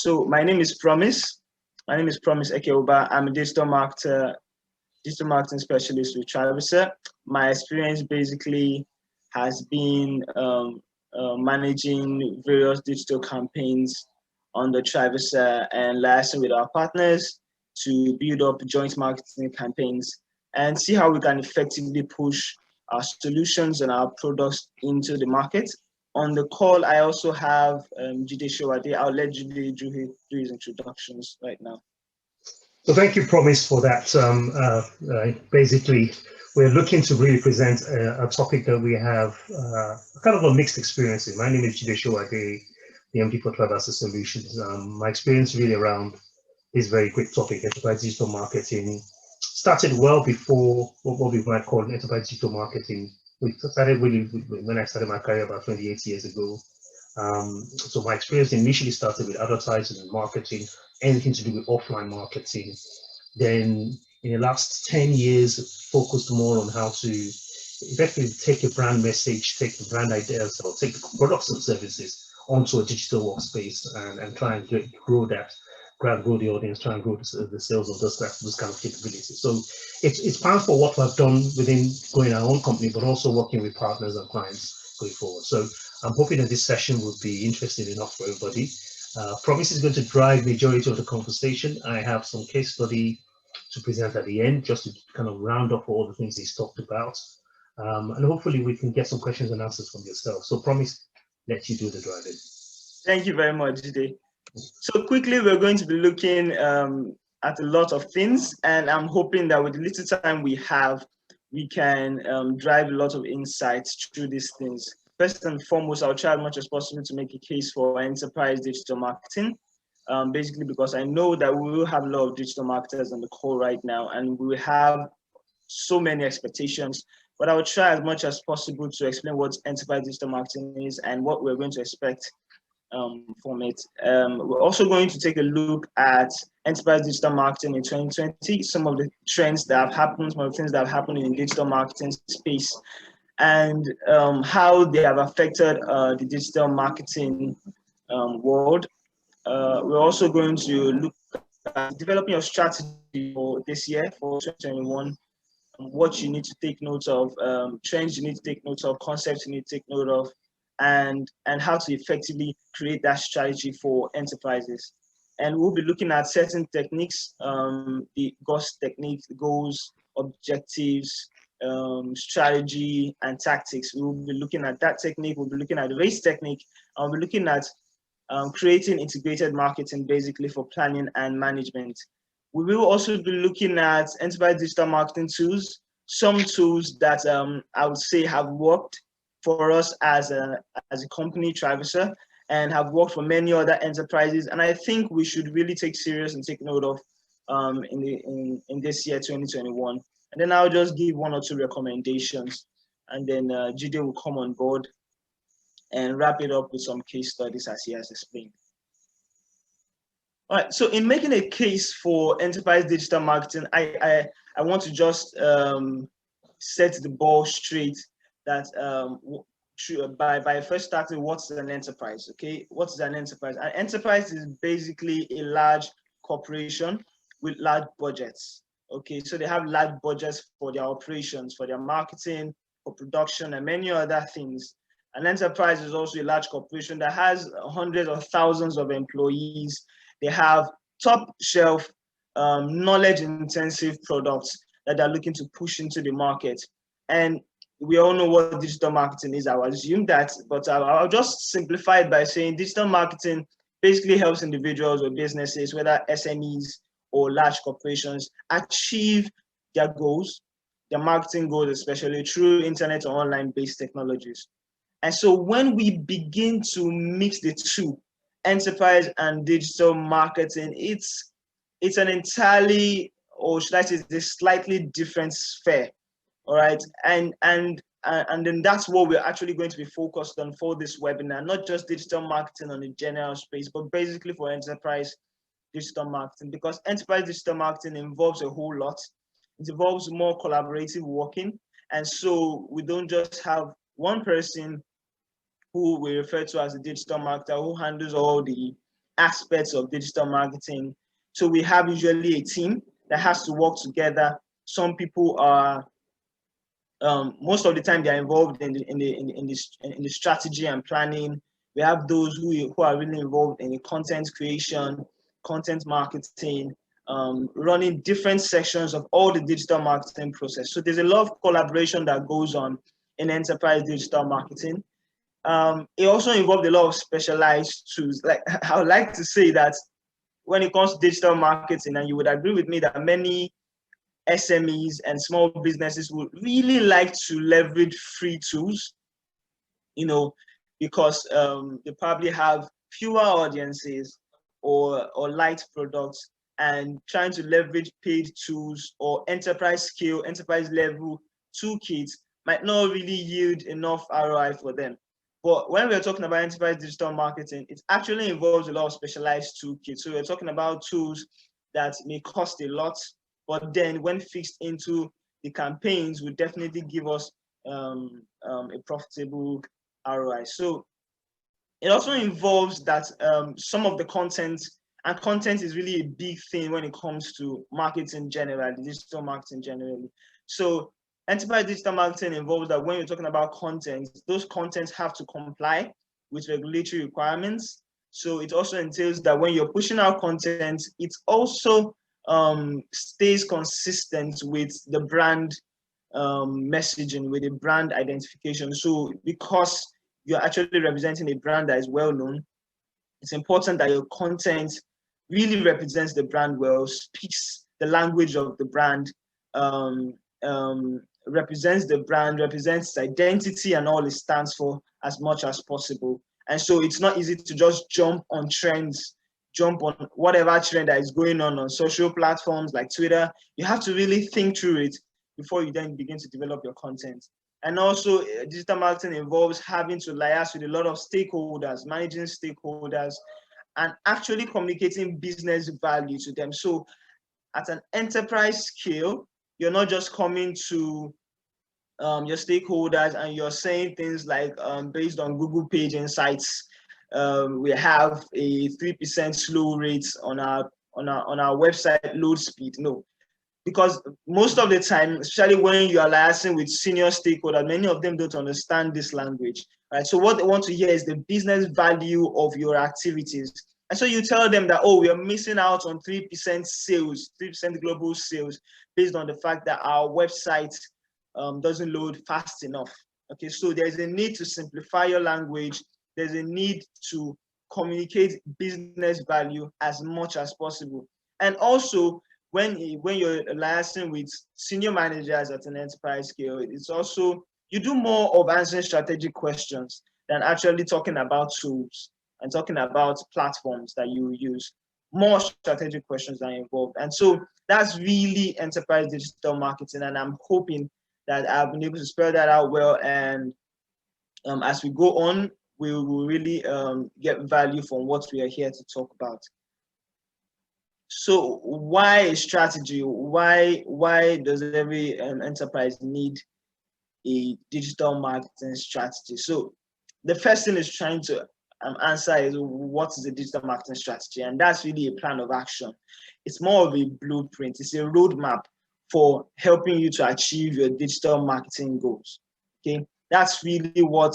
So my name is Promise. My name is Promise Ekewuba. I'm a digital marketer, digital marketing specialist with TriVersa. My experience basically has been managing various digital campaigns on the TriVersa and liaising with our partners to build up joint marketing campaigns and see how we can effectively push our solutions and our products into the market. On the call, I also have Jide Sowade. I'll let Jide do his introductions right now. So thank you, Promise, for that. Basically, we're looking to really present a topic that we have kind of a mixed experience in. My name is Jide Sowade, the MD for TriVersa Solutions. My experience really around this very great topic, enterprise digital marketing, started well before what we might call enterprise digital marketing. We started really when I started my career about 28 years ago. So my experience initially started with advertising and marketing, anything to do with offline marketing. Then in the last 10 years, focused more on how to effectively take a brand message, take the brand ideas, or take the products and services onto a digital workspace and try and grow that, grow the audience, try and grow the sales of those kind of capabilities. So it's part for what we've done within growing our own company, but also working with partners and clients going forward. So I'm hoping that this session will be interesting enough for everybody. Promise is going to drive the majority of the conversation. I have some case study to present at the end, just to kind of round up all the things he's talked about. And hopefully we can get some questions and answers from yourself. So Promise, let you do the driving. Thank you very much, Jide. So quickly, we're going to be looking at a lot of things, and I'm hoping that with the little time we have, we can drive a lot of insights through these things. First and foremost, I'll try as much as possible to make a case for enterprise digital marketing, basically because I know that we will have a lot of digital marketers on the call right now, and we will have so many expectations, but I will try as much as possible to explain what enterprise digital marketing is and what we're going to expect from it. We're also going to take a look at enterprise digital marketing in 2020, some of the trends that have happened, some of the things that have happened in the digital marketing space, and how they have affected the digital marketing world. We're also going to look at developing your strategy for this year, for 2021, what you need to take note of, trends you need to take note of, concepts you need to take note of, and how to effectively create that strategy for enterprises. And we'll be looking at certain techniques, the GOS techniques, goals, objectives, strategy, and tactics. We'll be looking at that technique, we'll be looking at the race technique, and we'll be looking at creating integrated marketing basically for planning and management. We will also be looking at enterprise digital marketing tools, some tools that I would say have worked for us as a company, TriVersa, and have worked for many other enterprises. And I think we should really take serious and take note of in this year, 2021. And then I'll just give one or two recommendations, and then Jide will come on board and wrap it up with some case studies as he has explained. All right, so in making a case for enterprise digital marketing, I want to just set the ball straight that by first starting, what's an enterprise, okay? What is an enterprise? An enterprise is basically a large corporation with large budgets, okay? So they have large budgets for their operations, for their marketing, for production, and many other things. An enterprise is also a large corporation that has hundreds or thousands of employees. They have top shelf, knowledge-intensive products that they're looking to push into the market. And we all know what digital marketing is, I will assume that, but I'll just simplify it by saying digital marketing basically helps individuals or businesses, whether SMEs or large corporations, achieve their goals, their marketing goals, especially through internet or online-based technologies. And so when we begin to mix the two, enterprise and digital marketing, it's an entirely, or should I say, it's a slightly different sphere. All right, and then that's what we're actually going to be focused on for this webinar, not just digital marketing on the general space, but basically for enterprise digital marketing, because enterprise digital marketing involves a whole lot. It involves more collaborative working, and so we don't just have one person who we refer to as a digital marketer who handles all the aspects of digital marketing. So we have usually a team that has to work together. Some people are most of the time they are involved in the strategy and planning. We have those who are really involved in the content creation, content marketing, running different sections of all the digital marketing process. So there's a lot of collaboration that goes on in enterprise digital marketing. It also involved a lot of specialized tools. Like I would like to say that when it comes to digital marketing, and you would agree with me that many SMEs and small businesses would really like to leverage free tools, because they probably have fewer audiences or light products, and trying to leverage paid tools or enterprise scale, enterprise level toolkits might not really yield enough ROI for them. But when we're talking about enterprise digital marketing, it actually involves a lot of specialized toolkits. So we're talking about tools that may cost a lot, but then when fixed into the campaigns would definitely give us a profitable ROI. So it also involves that some of the content, and content is really a big thing when it comes to marketing generally, digital marketing generally. So enterprise digital marketing involves that when you're talking about content, those contents have to comply with regulatory requirements. So it also entails that when you're pushing out content, it also stays consistent with the brand messaging, with the brand identification. So because you're actually representing a brand that is well known, it's important that your content really represents the brand well, speaks the language of the brand, represents the brand, represents its identity and all it stands for as much as possible. And so it's not easy to just jump on trends, jump on whatever trend that is going on social platforms like Twitter. You have to really think through it before you then begin to develop your content. And also, digital marketing involves having to liaise with a lot of stakeholders, managing stakeholders, and actually communicating business value to them. So at an enterprise scale, you're not just coming to your stakeholders and you're saying things like, based on Google Page Insights, we have a 3% slow rate on our website load speed. No, because most of the time, especially when you are liaising with senior stakeholders, many of them don't understand this language, right? So what they want to hear is the business value of your activities. And so you tell them that, oh, we are missing out on 3% sales, 3% global sales, based on the fact that our website doesn't load fast enough. Okay, so there's a need to simplify your language. There's a need to communicate business value as much as possible. And also, when you're liaising with senior managers at an enterprise scale, it's also, you do more of answering strategic questions than actually talking about tools and talking about platforms that you use. More strategic questions are involved. And so that's really enterprise digital marketing. And I'm hoping that I've been able to spell that out well. And as we go on, we will really get value from what we are here to talk about. So why a strategy? Why does every enterprise need a digital marketing strategy? So the first thing is trying to answer is, what is a digital marketing strategy? And that's really a plan of action. It's more of a blueprint. It's a roadmap for helping you to achieve your digital marketing goals. Okay, that's really what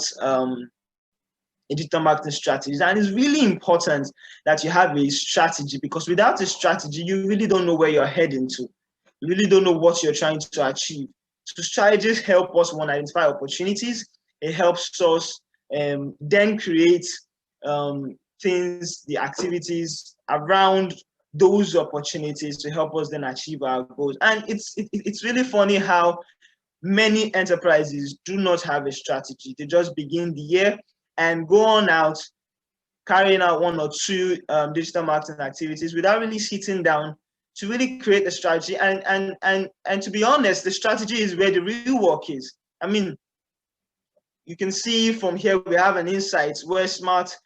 digital marketing strategies. And it's really important that you have a strategy, because without a strategy, you really don't know where you're heading to. You really don't know what you're trying to achieve. So strategies help us, one, identify opportunities. It helps us then create things, the activities around those opportunities to help us then achieve our goals. And it's really funny how many enterprises do not have a strategy. They just begin the year and go on out carrying out one or two digital marketing activities without really sitting down to really create a strategy. And to be honest, the strategy is where the real work is. I mean, you can see from here we have an insight where smart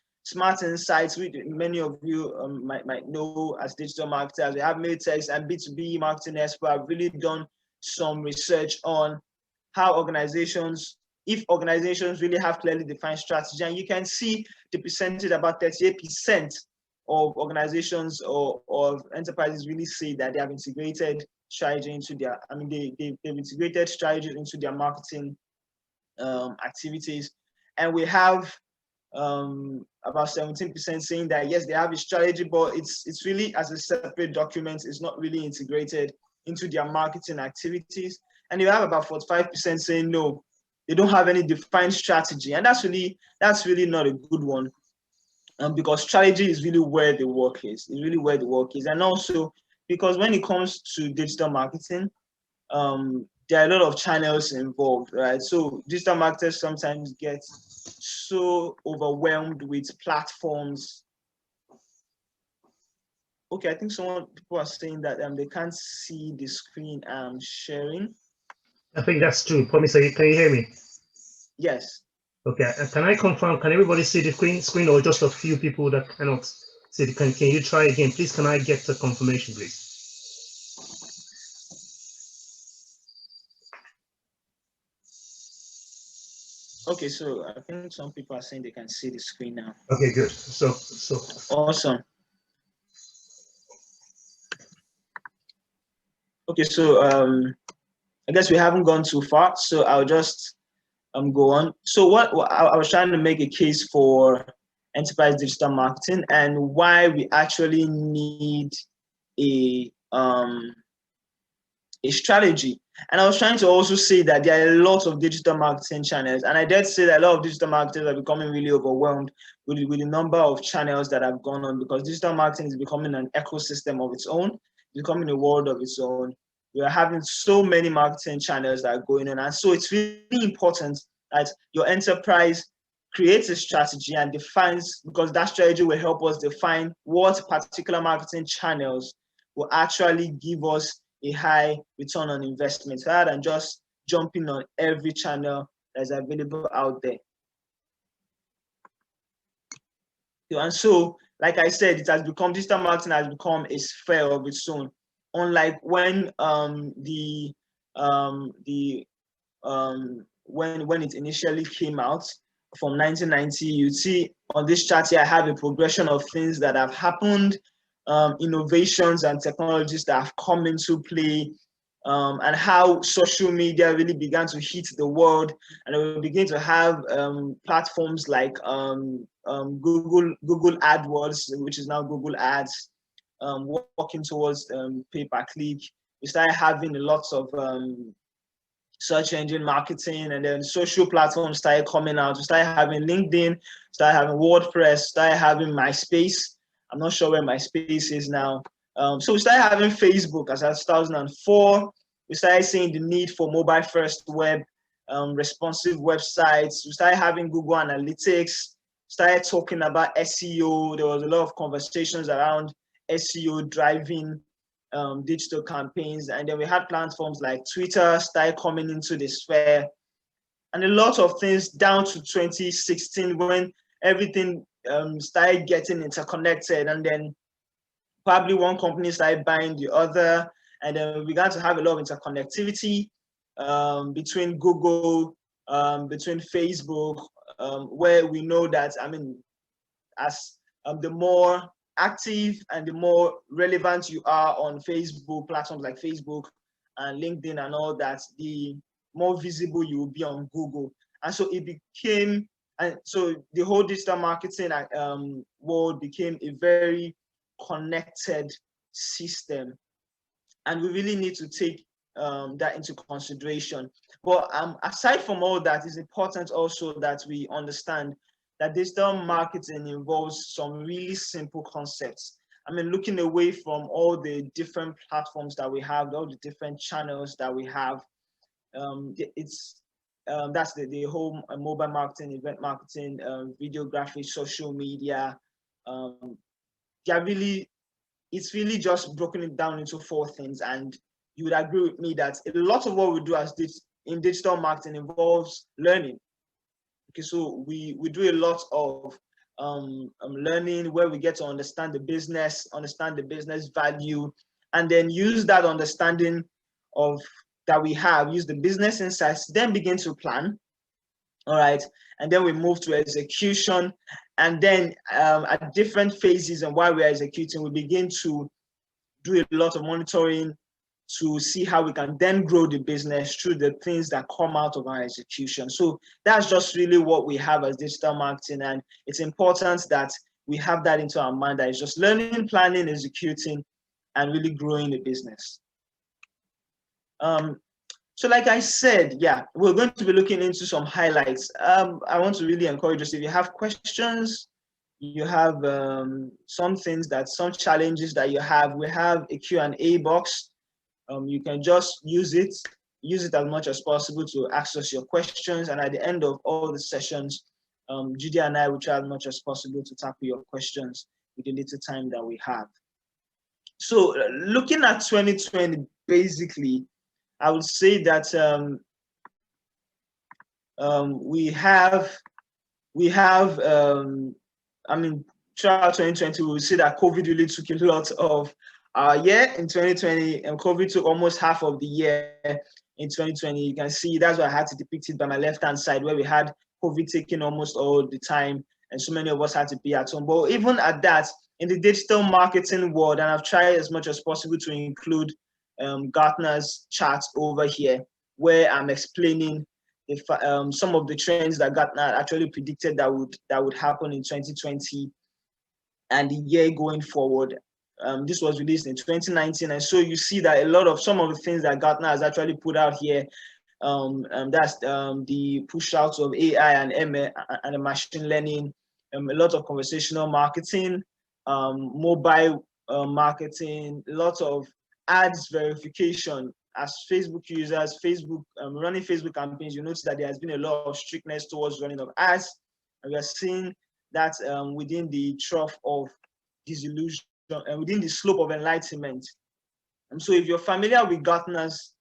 insights, which many of you might know as digital marketers. We have Maytex and B2B marketing expert have really done some research on how if organizations really have clearly defined strategy. And you can see the percentage, about 38% of organizations or of enterprises really say that they have integrated strategy into their, they've integrated strategy into their marketing activities. And we have about 17% saying that yes, they have a strategy, but it's really as a separate document. It's not really integrated into their marketing activities. And you have about 45% saying no, they don't have any defined strategy, and that's really not a good one, because strategy is really where the work is. It's really where the work is, and also because when it comes to digital marketing, there are a lot of channels involved, right? So digital marketers sometimes get so overwhelmed with platforms. Okay, I think people are saying that they can't see the screen I'm sharing. I think that's true. Promise, can you hear me? Yes. Okay, can I confirm, can everybody see the screen or just a few people that cannot see the, can you try again? Please, can I get the confirmation, please? Okay, so I think some people are saying they can see the screen now. Okay, good. So awesome. Okay, so I guess we haven't gone too far, so I'll just go on. So what I was trying to make a case for enterprise digital marketing and why we actually need a strategy. And I was trying to also say that there are a lot of digital marketing channels, and I did say that a lot of digital marketers are becoming really overwhelmed with the number of channels that have gone on, because digital marketing is becoming an ecosystem of its own, becoming a world of its own. We are having so many marketing channels that are going on, and so it's really important that your enterprise creates a strategy and defines, because that strategy will help us define what particular marketing channels will actually give us a high return on investment, rather than just jumping on every channel that's available out there. And so, like I said, it has become, digital marketing has become a sphere of its own. Unlike when when it initially came out from 1990, you see on this chart here, I have a progression of things that have happened, innovations and technologies that have come into play, and how social media really began to hit the world, and we begin to have platforms like Google AdWords, which is now Google Ads, working towards pay-per-click. We started having a lot of search engine marketing, and then social platforms started coming out. We started having LinkedIn, started having WordPress, started having MySpace. I'm not sure where MySpace is now. So we started having Facebook as of 2004. We started seeing the need for mobile first web, responsive websites. We started having Google Analytics, started talking about SEO. There was a lot of conversations around SEO driving digital campaigns. And then we had platforms like Twitter started coming into the sphere, and a lot of things down to 2016 when everything started getting interconnected, and then probably one company started buying the other, and then we began to have a lot of interconnectivity between Google, between Facebook, where we know that, as the more active and the more relevant you are on Facebook, platforms like Facebook and LinkedIn and all that, the more visible you will be on Google. And so it became, and so the whole digital marketing world became a very connected system, and we really need to take that into consideration. But aside from all that, it's important also that we understand that digital marketing involves some really simple concepts. Looking away from all the different platforms that we have, all the different channels that we have, that's the whole mobile marketing, event marketing, videography, social media. It's really just broken it down into 4 things, and you would agree with me that a lot of what we do in digital marketing involves learning. Okay, so we do a lot of learning, where we get to understand the business value, and then use that understanding of that we have, use the business insights, then begin to plan, All right, and then we move to execution, and then at different phases and while we're executing, we begin to do a lot of monitoring to see how we can then grow the business through the things that come out of our execution. So that's just really what we have as digital marketing, and it's important that we have that into our mind, that it's just learning, planning, executing, and really growing the business. So like I said, yeah, we're going to be looking into some highlights. I want to really encourage us, if you have questions, you have some challenges that you have, we have a Q&A box. You can just use it as much as possible to ask us your questions. And at the end of all the sessions, Jide and I will try as much as possible to tackle your questions with the little time that we have. So looking at 2020, basically, I would say that throughout 2020, we will see that COVID really took a lot of our year in 2020, and COVID took almost half of the year in 2020. You can see that's why I had to depict it by my left-hand side, where we had COVID taking almost all the time, and so many of us had to be at home. But even at that, in the digital marketing world, and I've tried as much as possible to include Gartner's charts over here, where I'm explaining some of the trends that Gartner actually predicted that would happen in 2020 and the year going forward. This was released in 2019, and so you see that some of the things that Gartner has actually put out here, that's the push out of AI and ML and machine learning, a lot of conversational marketing, mobile marketing, a lot of ads verification. As Facebook users, running Facebook campaigns, you notice that there has been a lot of strictness towards running of ads, and we are seeing that within the trough of disillusion and within the slope of enlightenment. And so if you're familiar with Gartner's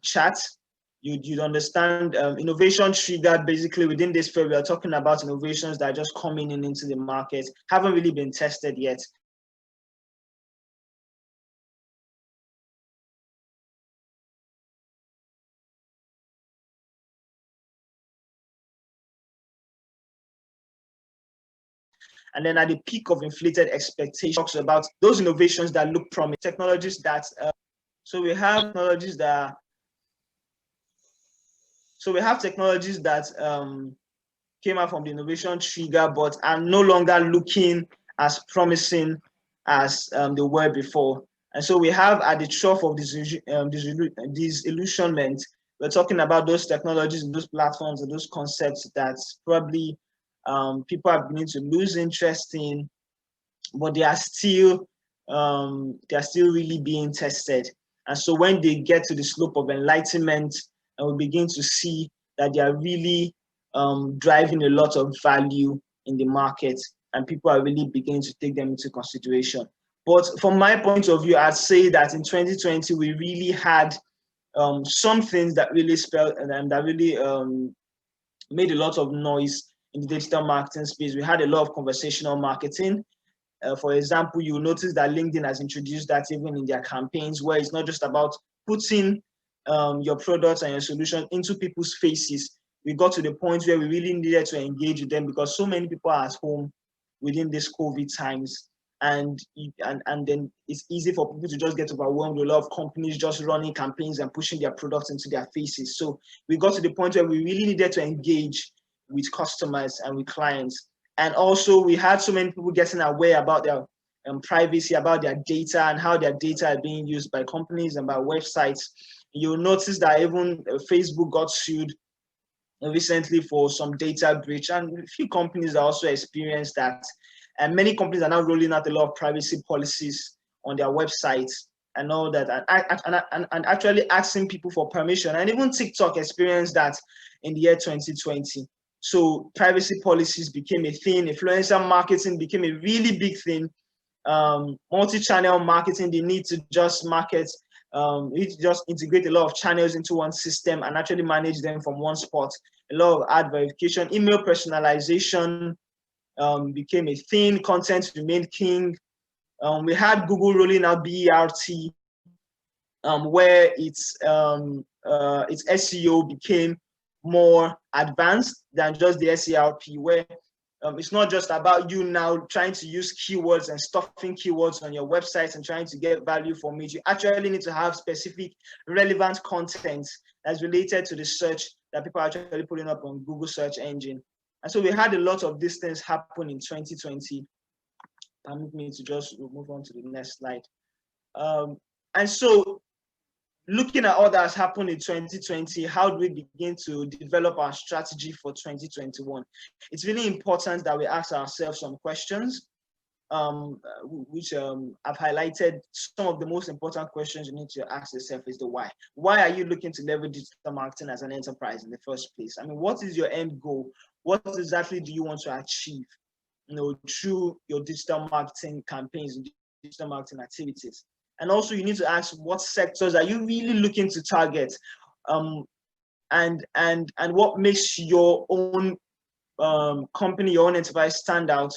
chart, you'd understand innovation triggered. Basically, within this field, we are talking about innovations that are just coming into the market, haven't really been tested yet. And then at the peak of inflated expectations, talks about those innovations that look promising, technologies that, so we have technologies that came out from the innovation trigger, but are no longer looking as promising as they were before. And so we have at the trough of disillusionment, we're talking about those technologies and those platforms and those concepts that probably people are beginning to lose interest in, but they are still really being tested. And so when they get to the slope of enlightenment, and we begin to see that they are really driving a lot of value in the market, and people are really beginning to take them into consideration. But from my point of view, I'd say that in 2020, we really had some things that really made a lot of noise in the digital marketing space. We had a lot of conversational marketing. For example, you notice that LinkedIn has introduced that even in their campaigns, where it's not just about putting your products and your solution into people's faces. We got to the point where we really needed to engage with them because so many people are at home within these COVID times. And then it's easy for people to just get overwhelmed with a lot of companies just running campaigns and pushing their products into their faces. So we got to the point where we really needed to engage with customers and with clients. And also we had so many people getting aware about their privacy, about their data and how their data are being used by companies and by websites. You'll notice that even Facebook got sued recently for some data breach, and a few companies also experienced that. And many companies are now rolling out a lot of privacy policies on their websites and all that, and actually asking people for permission. And even TikTok experienced that in the year 2020. So privacy policies became a thing. Influencer marketing became a really big thing. Multi-channel marketing, they need to just market, you need to just integrate a lot of channels into one system and actually manage them from one spot. A lot of ad verification, email personalization became a thing. Content remained king. We had Google rolling out BERT, where its SEO became more advanced than just the SERP, where it's not just about you now trying to use keywords and stuffing keywords on your website and trying to get value from it. You actually need to have specific relevant content that's related to the search that people are actually putting up on Google search engine. And so we had a lot of these things happen in 2020. Permit me to just move on to the next slide. And so looking at all that has happened in 2020, how do we begin to develop our strategy for 2021? It's really important that we ask ourselves some questions, which I've highlighted. Some of the most important questions you need to ask yourself is the why. Why are you looking to leverage digital marketing as an enterprise in the first place? I mean, what is your end goal? What exactly do you want to achieve, through your digital marketing campaigns and digital marketing activities? And also you need to ask, what sectors are you really looking to target? And what makes your own company, your own enterprise stand out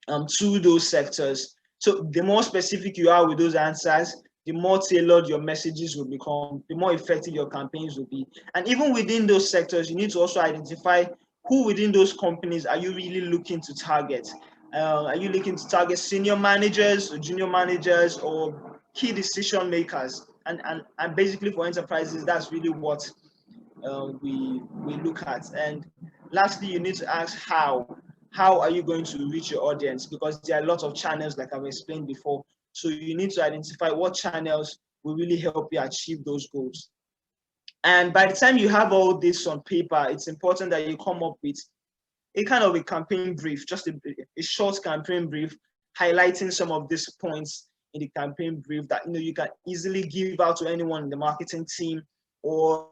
to those sectors? So the more specific you are with those answers, the more tailored your messages will become, the more effective your campaigns will be. And even within those sectors, you need to also identify who within those companies are you really looking to target. Are you looking to target senior managers or junior managers or key decision makers? And basically for enterprises, that's really what we look at. And lastly, you need to ask how are you going to reach your audience? Because there are a lot of channels, like I've explained before. So you need to identify what channels will really help you achieve those goals. And by the time you have all this on paper, it's important that you come up with a kind of a campaign brief, just a short campaign brief, highlighting some of these points in the campaign brief that you can easily give out to anyone in the marketing team or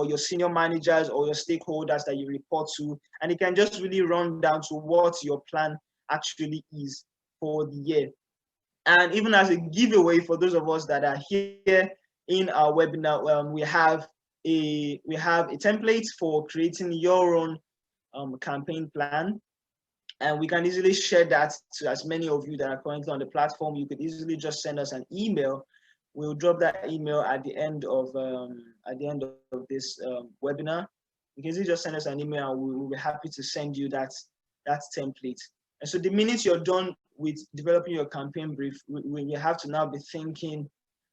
your senior managers or your stakeholders that you report to, and it can just really run down to what your plan actually is for the year. And even as a giveaway for those of us that are here in our webinar, we have a template for creating your own campaign plan, and we can easily share that to as many of you that are currently on the platform. You could easily just send us an email. We'll drop that email at the end of this webinar. You can easily just send us an email, and we'll be happy to send you that template. And so the minute you're done with developing your campaign brief, we have to now be thinking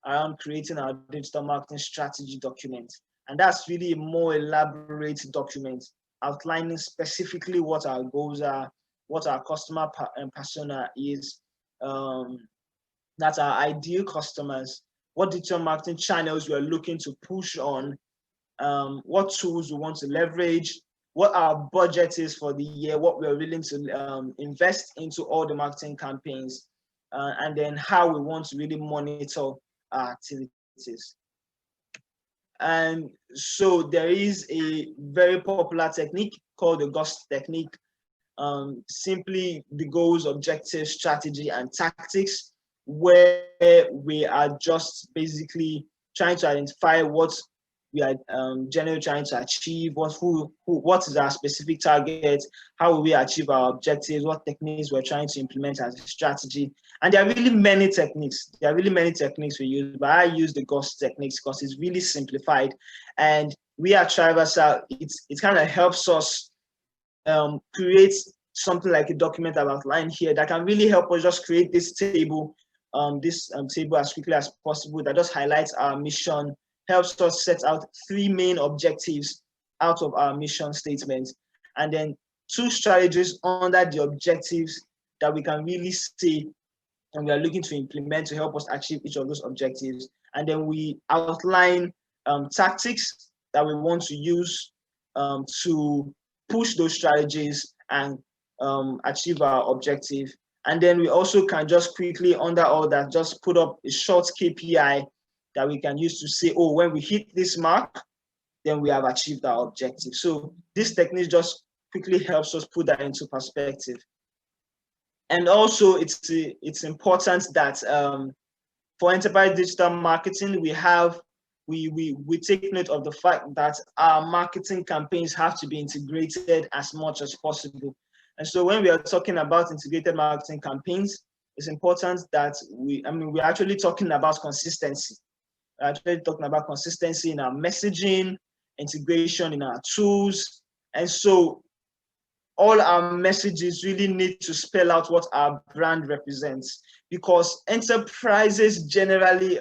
around creating our digital marketing strategy document. And that's really a more elaborate document outlining specifically what our goals are, what our customer persona is, that's our ideal customers, what digital marketing channels we're looking to push on, what tools we want to leverage, what our budget is for the year, what we're willing to invest into all the marketing campaigns, and then how we want to really monitor our activities. And so there is a very popular technique called the GOST technique. Simply the goals, objectives, strategy, and tactics, where we are just basically trying to identify what we are generally trying to achieve, what is our specific target, how will we achieve our objectives, what techniques we're trying to implement as a strategy. And there are really many techniques. We use, but I use the GOST techniques because it's really simplified. And we at TriVersa, it kind of helps us create something like a document I've outlined here that can really help us just create this table, table as quickly as possible, that just highlights our mission, helps us set out 3 main objectives out of our mission statement, and then 2 strategies under the objectives that we can really see and we are looking to implement to help us achieve each of those objectives. And then we outline tactics that we want to use to push those strategies and achieve our objective. And then we also can just quickly, under all that, just put up a short KPI that we can use to say, oh, when we hit this mark, then we have achieved our objective. So this technique just quickly helps us put that into perspective. And also it's important that for enterprise digital marketing, we take note of the fact that our marketing campaigns have to be integrated as much as possible. And so when we are talking about integrated marketing campaigns, it's important that we're actually talking about consistency. We're actually talking about consistency in our messaging, integration in our tools. And so all our messages really need to spell out what our brand represents, because enterprises generally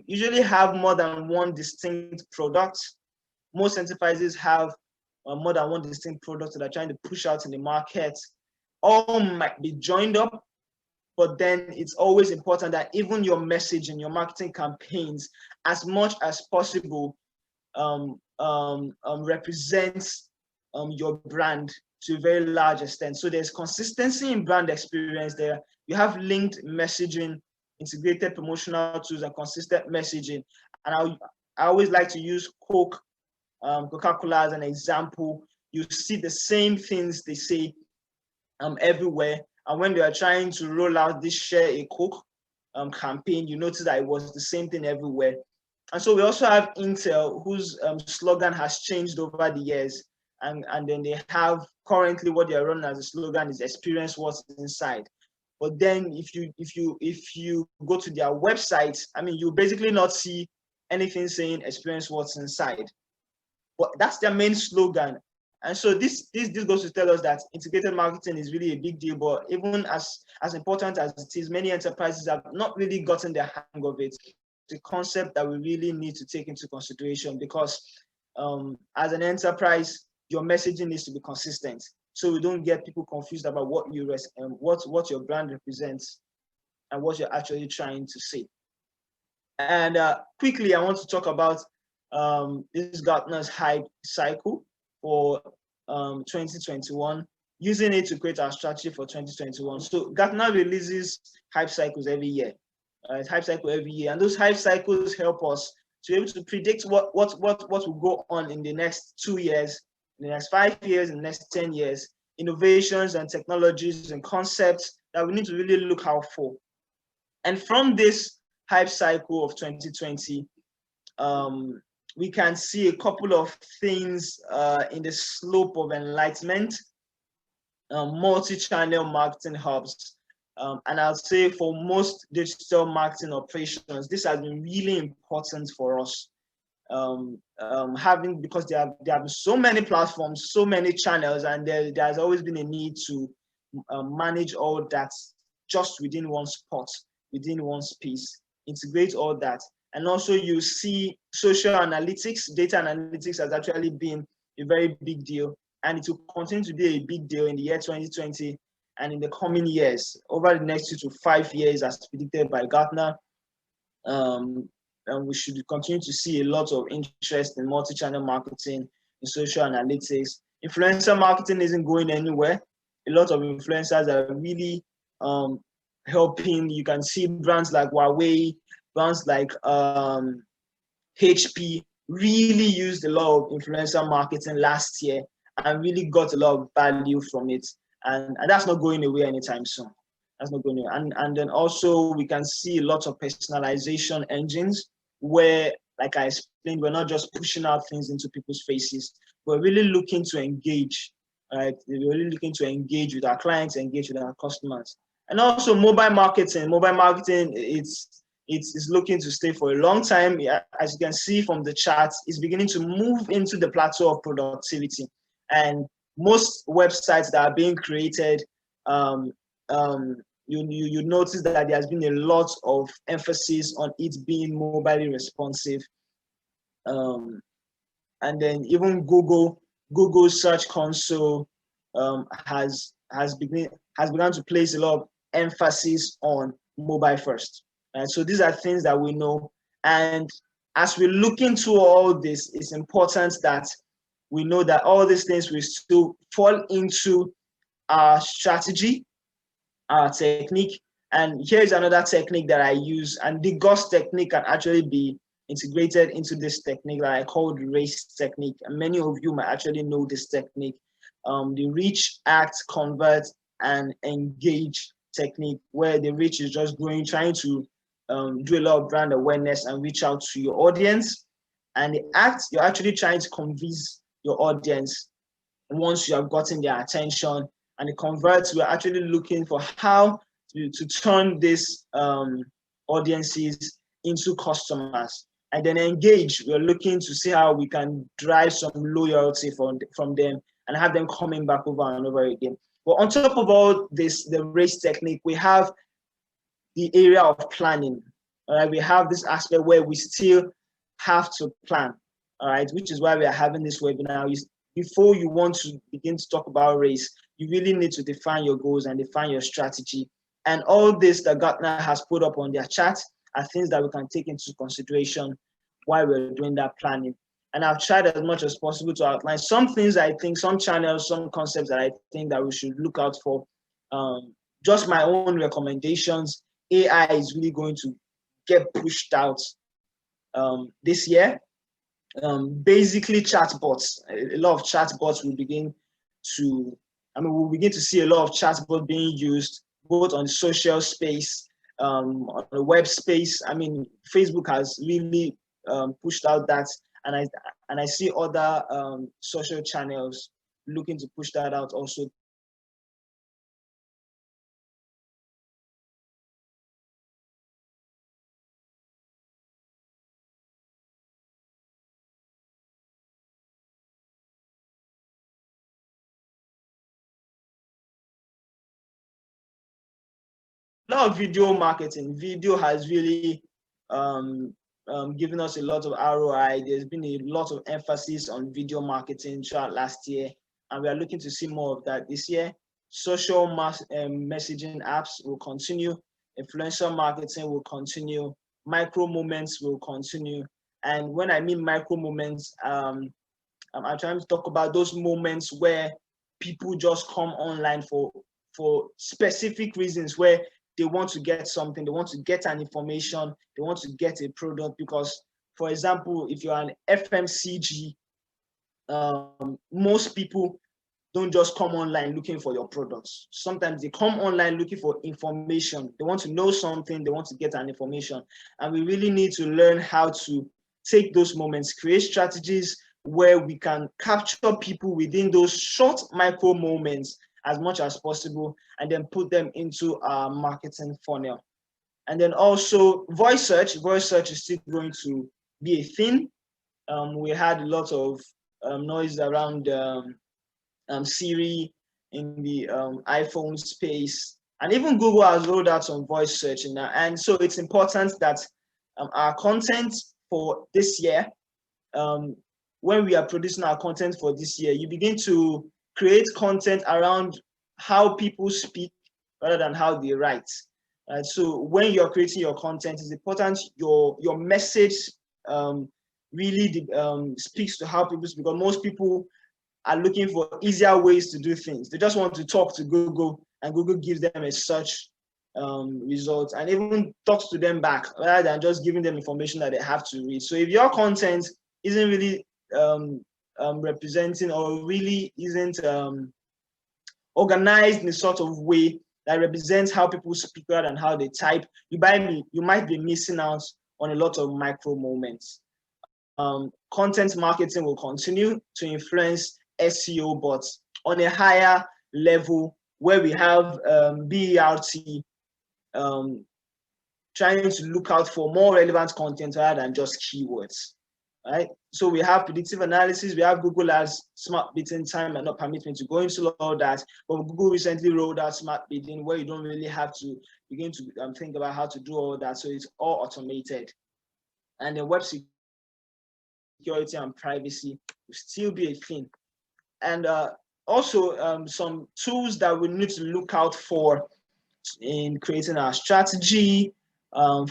usually have more than one distinct product. Most enterprises have more than one distinct product that they're trying to push out in the market. All might be joined up, but then it's always important that even your message and your marketing campaigns, as much as possible, represents your brand to a very large extent. So there's consistency in brand experience there. You have linked messaging, integrated promotional tools, and consistent messaging. And I always like to use Coca-Cola as an example. You see the same things they say everywhere. And when they are trying to roll out this Share a Coke campaign, you notice that it was the same thing everywhere. And so we also have Intel, whose slogan has changed over the years. And then they have currently what they are running as a slogan is experience what's inside. But then if you go to their website, I mean, you basically not see anything saying experience what's inside. But that's their main slogan. And so this goes to tell us that integrated marketing is really a big deal. But even as important as it is, many enterprises have not really gotten the hang of it. The concept that we really need to take into consideration, because as an enterprise, your messaging needs to be consistent, so we don't get people confused about what your brand represents and what you're actually trying to say. And quickly, I want to talk about this Gartner's hype cycle for 2021, using it to create our strategy for 2021. So Gartner releases hype cycles every year. Hype cycle every year, and those hype cycles help us to be able to predict what will go on in the next 2 years, in the next 5 years, in the next 10 years, innovations and technologies and concepts that we need to really look out for. And from this hype cycle of 2020, we can see a couple of things in the slope of enlightenment, multi-channel marketing hubs. And I'll say for most digital marketing operations, this has been really important for us. Because there have been so many platforms, so many channels, and there's always been a need to manage all that just within one spot, within one space, integrate all that. And also you see social analytics, data analytics has actually been a very big deal, and it will continue to be a big deal in the year 2020 and in the coming years, over the next 2 to 5 years, as predicted by Gartner. And we should continue to see a lot of interest in multi-channel marketing, in social analytics. Influencer marketing isn't going anywhere. A lot of influencers are really helping. You can see brands like Huawei, brands like HP really used a lot of influencer marketing last year and really got a lot of value from it. And that's not going away anytime soon. That's not going away. And then also we can see a lot of personalization engines where, like I explained, we're not just pushing out things into people's faces. We're really looking to engage, right? We're really looking to engage with our clients, engage with our customers. And also mobile marketing. Mobile marketing, it's looking to stay for a long time. As you can see from the charts, it's beginning to move into the plateau of productivity. And most websites that are being created, you notice that there has been a lot of emphasis on it being mobilely responsive. And then even Google's Search Console has begun to place a lot of emphasis on mobile first. And so these are things that we know. And as we look into all this, it's important that we know that all these things will still fall into our strategy, our technique. And here's another technique that I use, and the GOS technique can actually be integrated into this technique that I call the RACE technique. And many of you might actually know this technique, the reach, act, convert, and engage technique, where the reach is just going, trying to do a lot of brand awareness and reach out to your audience. And the act, you're actually trying to convince your audience once you have gotten their attention. And the converts, we're actually looking for how to turn these audiences into customers. And then engage, we're looking to see how we can drive some loyalty from them and have them coming back over and over again. But on top of all this, the race technique, we have the area of planning. All right, we have this aspect where we still have to plan. All right, which is why we are having this webinar. Before you want to begin to talk about race, you really need to define your goals and define your strategy. And all this that Gartner has put up on their chat are things that we can take into consideration while we're doing that planning. And I've tried as much as possible to outline some things I think, some channels, some concepts that I think that we should look out for. Just my own recommendations. AI is really going to get pushed out this year. Basically, chatbots. A lot of chatbots will begin to, we'll begin to see a lot of chatbots being used both on social space, on the web space. Facebook has really pushed out that, and I see other social channels looking to push that out also. A lot of video marketing. Video has really given us a lot of ROI. There's been a lot of emphasis on video marketing throughout last year, and we are looking to see more of that this year. Social messaging apps will continue. Influencer marketing will continue. Micro moments will continue. And when I mean micro moments, I'm trying to talk about those moments where people just come online for specific reasons, where they want to get something, they want to get an information, they want to get a product. Because, for example, if you're an FMCG, most people don't just come online looking for your products. Sometimes they come online looking for information. They want to know something, they want to get an information. And we really need to learn how to take those moments, create strategies where we can capture people within those short micro moments as much as possible, and then put them into our marketing funnel. And then also voice search. Voice search is still going to be a thing. We had a lot of noise around Siri in the iPhone space, and even Google has rolled out some voice searching now. And so it's important that our content for this year, when we are producing our content for this year, you begin to create content around how people speak rather than how they write. So when you're creating your content, it's important your message really speaks to how people speak. Because most people are looking for easier ways to do things. They just want to talk to Google, and Google gives them a search result, and even talks to them back rather than just giving them information that they have to read. So if your content isn't really representing, or really isn't organized in a sort of way that represents how people speak rather than how they type, you might be missing out on a lot of micro moments. Content marketing will continue to influence SEO, but on a higher level, where we have BERT trying to look out for more relevant content rather than just keywords. Right? So we have predictive analysis, we have Google Ads, smart bidding. Time and not permit me to go into all that, but Google recently rolled out smart bidding, where you don't really have to begin to think about how to do all that. So it's all automated. And then web security and privacy will still be a thing. And also some tools that we need to look out for in creating our strategy.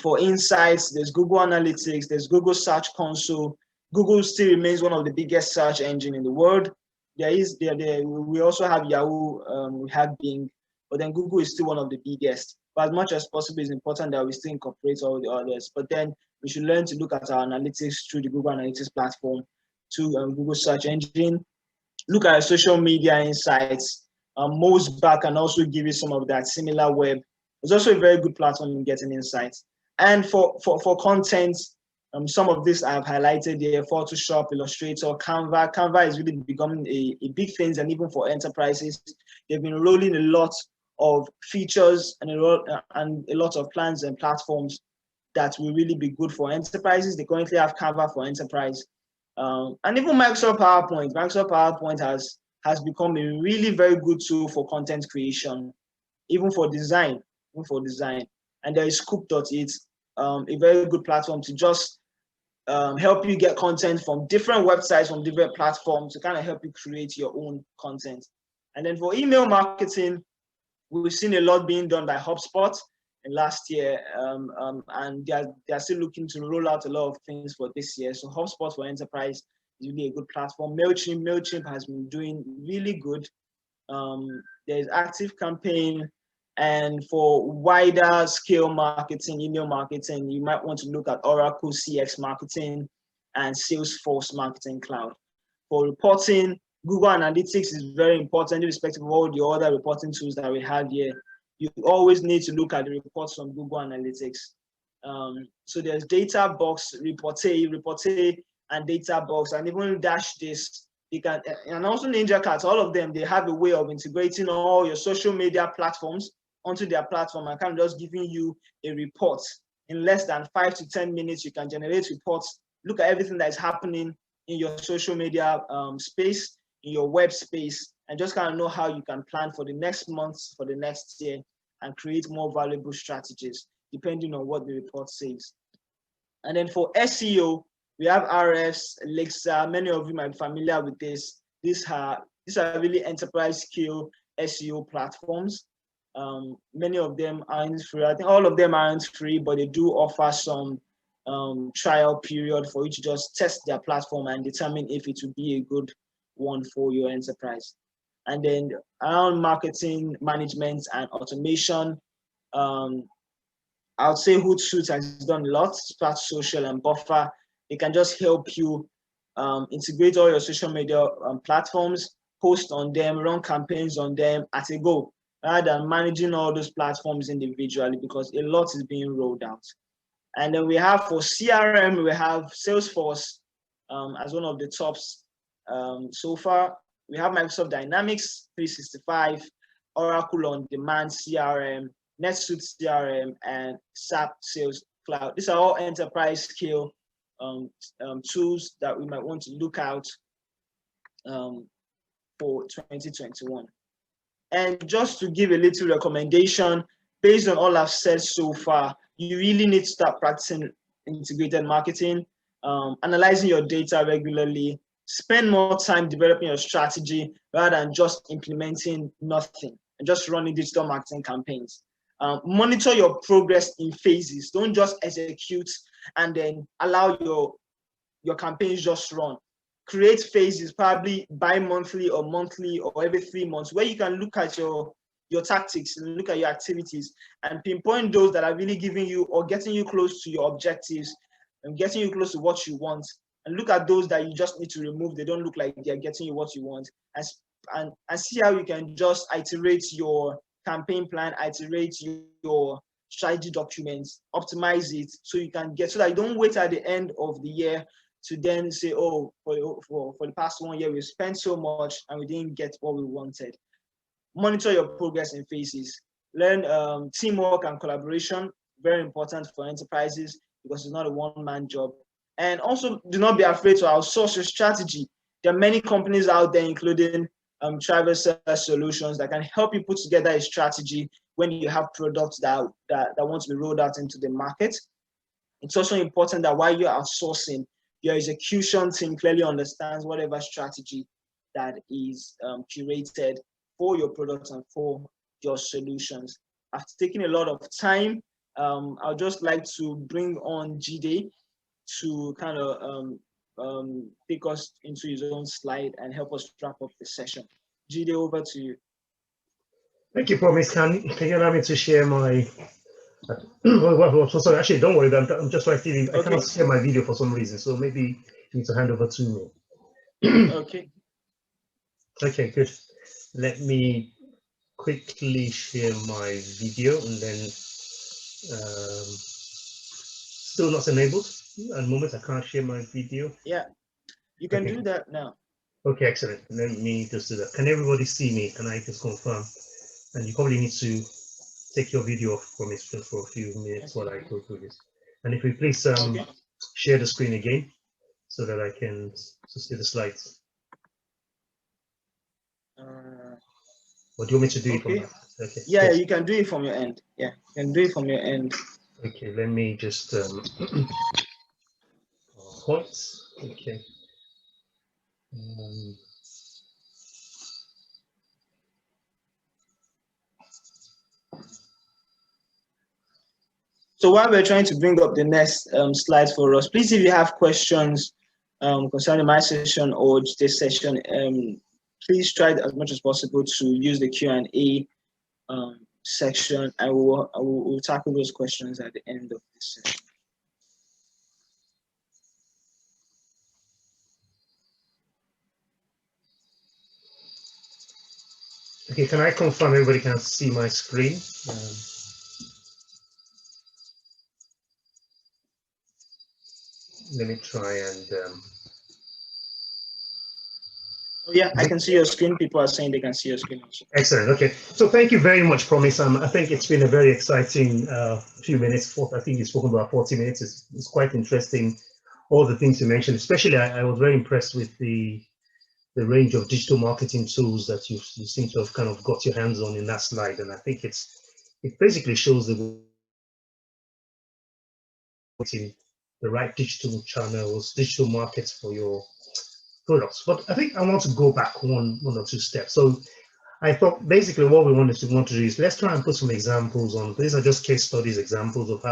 For insights, there's Google Analytics, there's Google Search Console. Google still remains one of the biggest search engine in the world. We also have Yahoo, we have Bing, but then Google is still one of the biggest. But as much as possible, it's important that we still incorporate all the others. But then we should learn to look at our analytics through the Google Analytics platform, to Google Search Engine. Look at social media insights. Mosback can also give you some of that. Similar Web. It's also a very good platform in getting insights. And for content, some of this I've highlighted here: Photoshop, Illustrator, Canva. Canva is really becoming a big thing, and even for enterprises, they've been rolling a lot of features and a lot of plans and platforms that will really be good for enterprises. They currently have Canva for enterprise. And even Microsoft PowerPoint. Microsoft PowerPoint has become a really very good tool for content creation, even for design. And there is Scoop.it, a very good platform to just help you get content from different websites, from different platforms to kind of help you create your own content. And then for email marketing, we've seen a lot being done by HubSpot in last year, and they are still looking to roll out a lot of things for this year. So HubSpot for enterprise is really a good platform. MailChimp has been doing really good. There's ActiveCampaign, and for wider scale marketing, email marketing, you might want to look at Oracle CX Marketing and Salesforce Marketing Cloud. For reporting, Google Analytics is very important, irrespective of all the other reporting tools that we have here. You always need to look at the reports from Google Analytics. So there's DataBox, Reporte, and DataBox, and even Dashdis. You can, and also NinjaCat. All of them, they have a way of integrating all your social media platforms onto their platform and kind of just giving you a report in less than 5 to 10 minutes. You can generate reports, look at everything that is happening in your social media space, in your web space, and just kind of know how you can plan for the next month, for the next year, and create more valuable strategies depending on what the report says. And then for SEO, we have RFs, Alexa. Many of you might be familiar with this. These are really enterprise scale SEO platforms. Many of them aren't free. I think all of them aren't free, but they do offer some trial period for you to just test their platform and determine if it would be a good one for your enterprise. And then around marketing management and automation, I would say Hootsuite has done a lot. Spark Social and Buffer, they can just help you integrate all your social media platforms, post on them, run campaigns on them at a go, rather than managing all those platforms individually, because a lot is being rolled out. And then we have for CRM, we have Salesforce as one of the tops so far. We have Microsoft Dynamics 365, Oracle On Demand CRM, NetSuite CRM, and SAP Sales Cloud. These are all enterprise scale tools that we might want to look out for 2021. And just to give a little recommendation, based on all I've said so far, you really need to start practicing integrated marketing, analyzing your data regularly, spend more time developing your strategy rather than just implementing nothing and just running digital marketing campaigns. Monitor your progress in phases. Don't just execute and then allow your campaigns just run. Create phases, probably bi-monthly or monthly or every 3 months, where you can look at your tactics and look at your activities and pinpoint those that are really giving you or getting you close to your objectives and getting you close to what you want. And look at those that you just need to remove. They don't look like they're getting you what you want. And see how you can just iterate your campaign plan, iterate your strategy documents, optimize it so you can get, so that you don't wait at the end of the year to then say, oh, for the past 1 year, we spent so much and we didn't get what we wanted. Monitor your progress in phases. Learn teamwork and collaboration, very important for enterprises because it's not a one-man job. And also, do not be afraid to outsource your strategy. There are many companies out there, including TriVersa solutions, that can help you put together a strategy when you have products that want to be rolled out into the market. It's also important that while you're outsourcing, your execution team clearly understands whatever strategy that is curated for your products and for your solutions. After taking a lot of time, I'd just like to bring on Jide to kind of take us into his own slide and help us wrap up the session. Jide, over to you. Thank you, Promise. Can you allow me to share my? Sorry, actually, don't worry. I'm just writing. Okay. I cannot share my video for some reason, so maybe you need to hand over to me. Okay. Okay, good. Let me quickly share my video, and then still not enabled. At the moment, I can't share my video. Yeah, you can do that now. Okay, excellent. Let me just do that. Can everybody see me? Can I just confirm? And you probably need to take your video off from it for a few minutes while I go through this. And if we please share the screen again so that I can see the slides. Or do you want me to do it from that? Okay. Yeah, yes. You can do it from your end. Yeah, you can do it from your end. Okay, let me just points. Okay. So while we're trying to bring up the next slides for us, please, if you have questions concerning my session or this session, please try as much as possible to use the Q&A section. I will tackle those questions at the end of this session. Okay, can I confirm everybody can see my screen? Let me try and... Oh yeah, I can see your screen. People are saying they can see your screen also. Excellent. Okay, so thank you very much, Promise. I think it's been a very exciting few minutes. I think you've spoken about 40 minutes. It's quite interesting, all the things you mentioned. Especially, I was very impressed with the range of digital marketing tools that you seem to have kind of got your hands on in that slide. And I think it basically shows the right digital channels, digital markets for your products. But I think I want to go back one or two steps. So I thought basically what we want to do is let's try and put some examples on. These are just case studies, examples of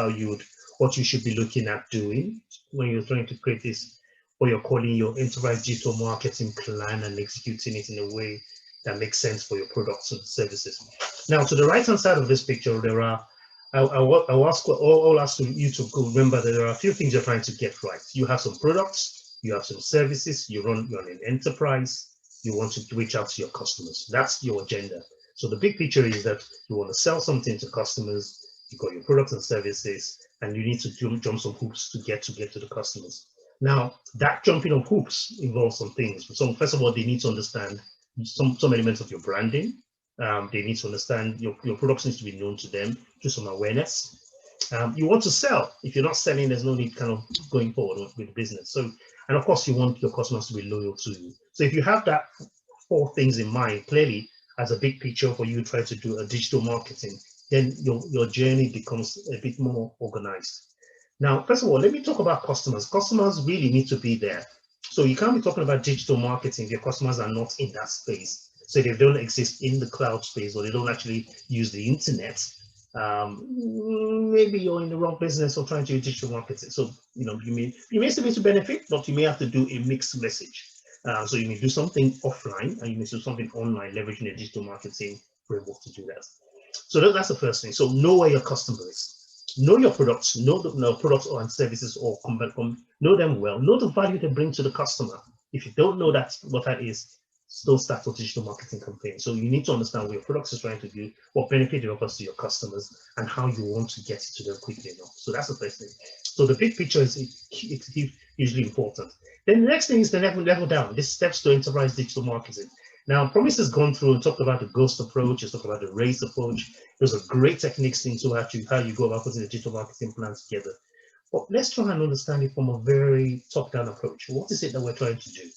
what you should be looking at doing when you're trying to create this, what you're calling your enterprise digital marketing plan, and executing it in a way that makes sense for your products and services. Now, to the right-hand side of this picture, there are, I'll ask you to remember that there are a few things you're trying to get right. You have some products, you have some services, you're on an enterprise, you want to reach out to your customers. That's your agenda. So the big picture is that you want to sell something to customers, you've got your products and services, and you need to jump some hoops to get to the customers. Now, that jumping of hoops involves some things. So first of all, they need to understand some elements of your branding. They need to understand your products needs to be known to them, do some awareness. You want to sell. If you're not selling, there's no need kind of going forward with the business. So, and of course, you want your customers to be loyal to you. So if you have that 4 things in mind, clearly, as a big picture for you trying to do a digital marketing, then your journey becomes a bit more organized. Now, first of all, let me talk about customers. Customers really need to be there. So you can't be talking about digital marketing if your customers are not in that space. So they don't exist in the cloud space, or they don't actually use the internet. Maybe you're in the wrong business or trying to do digital marketing. So you may still be to benefit, but you may have to do a mixed message. So you may do something offline and you may do something online, leveraging a digital marketing framework to do that. So that's the first thing. So know where your customer is. Know your products, know the products and services, or know them well, know the value they bring to the customer. If you don't know what that is, don't start a digital marketing campaign. So you need to understand what your products is trying to do, what benefit it offers to your customers, and how you want to get it to them quickly enough. So that's the first thing. So the big picture is usually important. Then the next thing is the level down. This steps to enterprise digital marketing. Now, Promise has gone through and talked about the ghost approach, has talked about the race approach. Those are great techniques into how you go about putting a digital marketing plan together. But let's try and understand it from a very top-down approach. What is it that we're trying to do?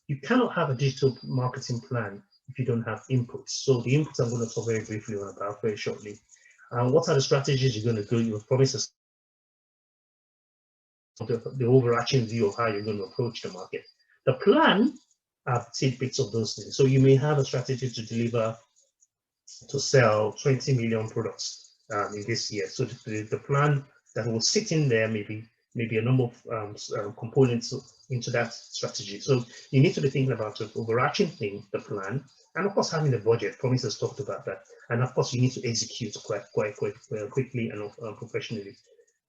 You cannot have a digital marketing plan if you don't have inputs. So the inputs I'm going to talk very briefly about very shortly. What are the strategies you're going to do? Your Promise the overarching view of how you're going to approach the market. The plan are tidbits of those things. So you may have a strategy to sell 20 million products in this year. So the plan that will sit in there maybe a number of components into that strategy. So you need to be thinking about the overarching thing, the plan, and of course having the budget. Promise has talked about that. And of course you need to execute quite quickly and professionally.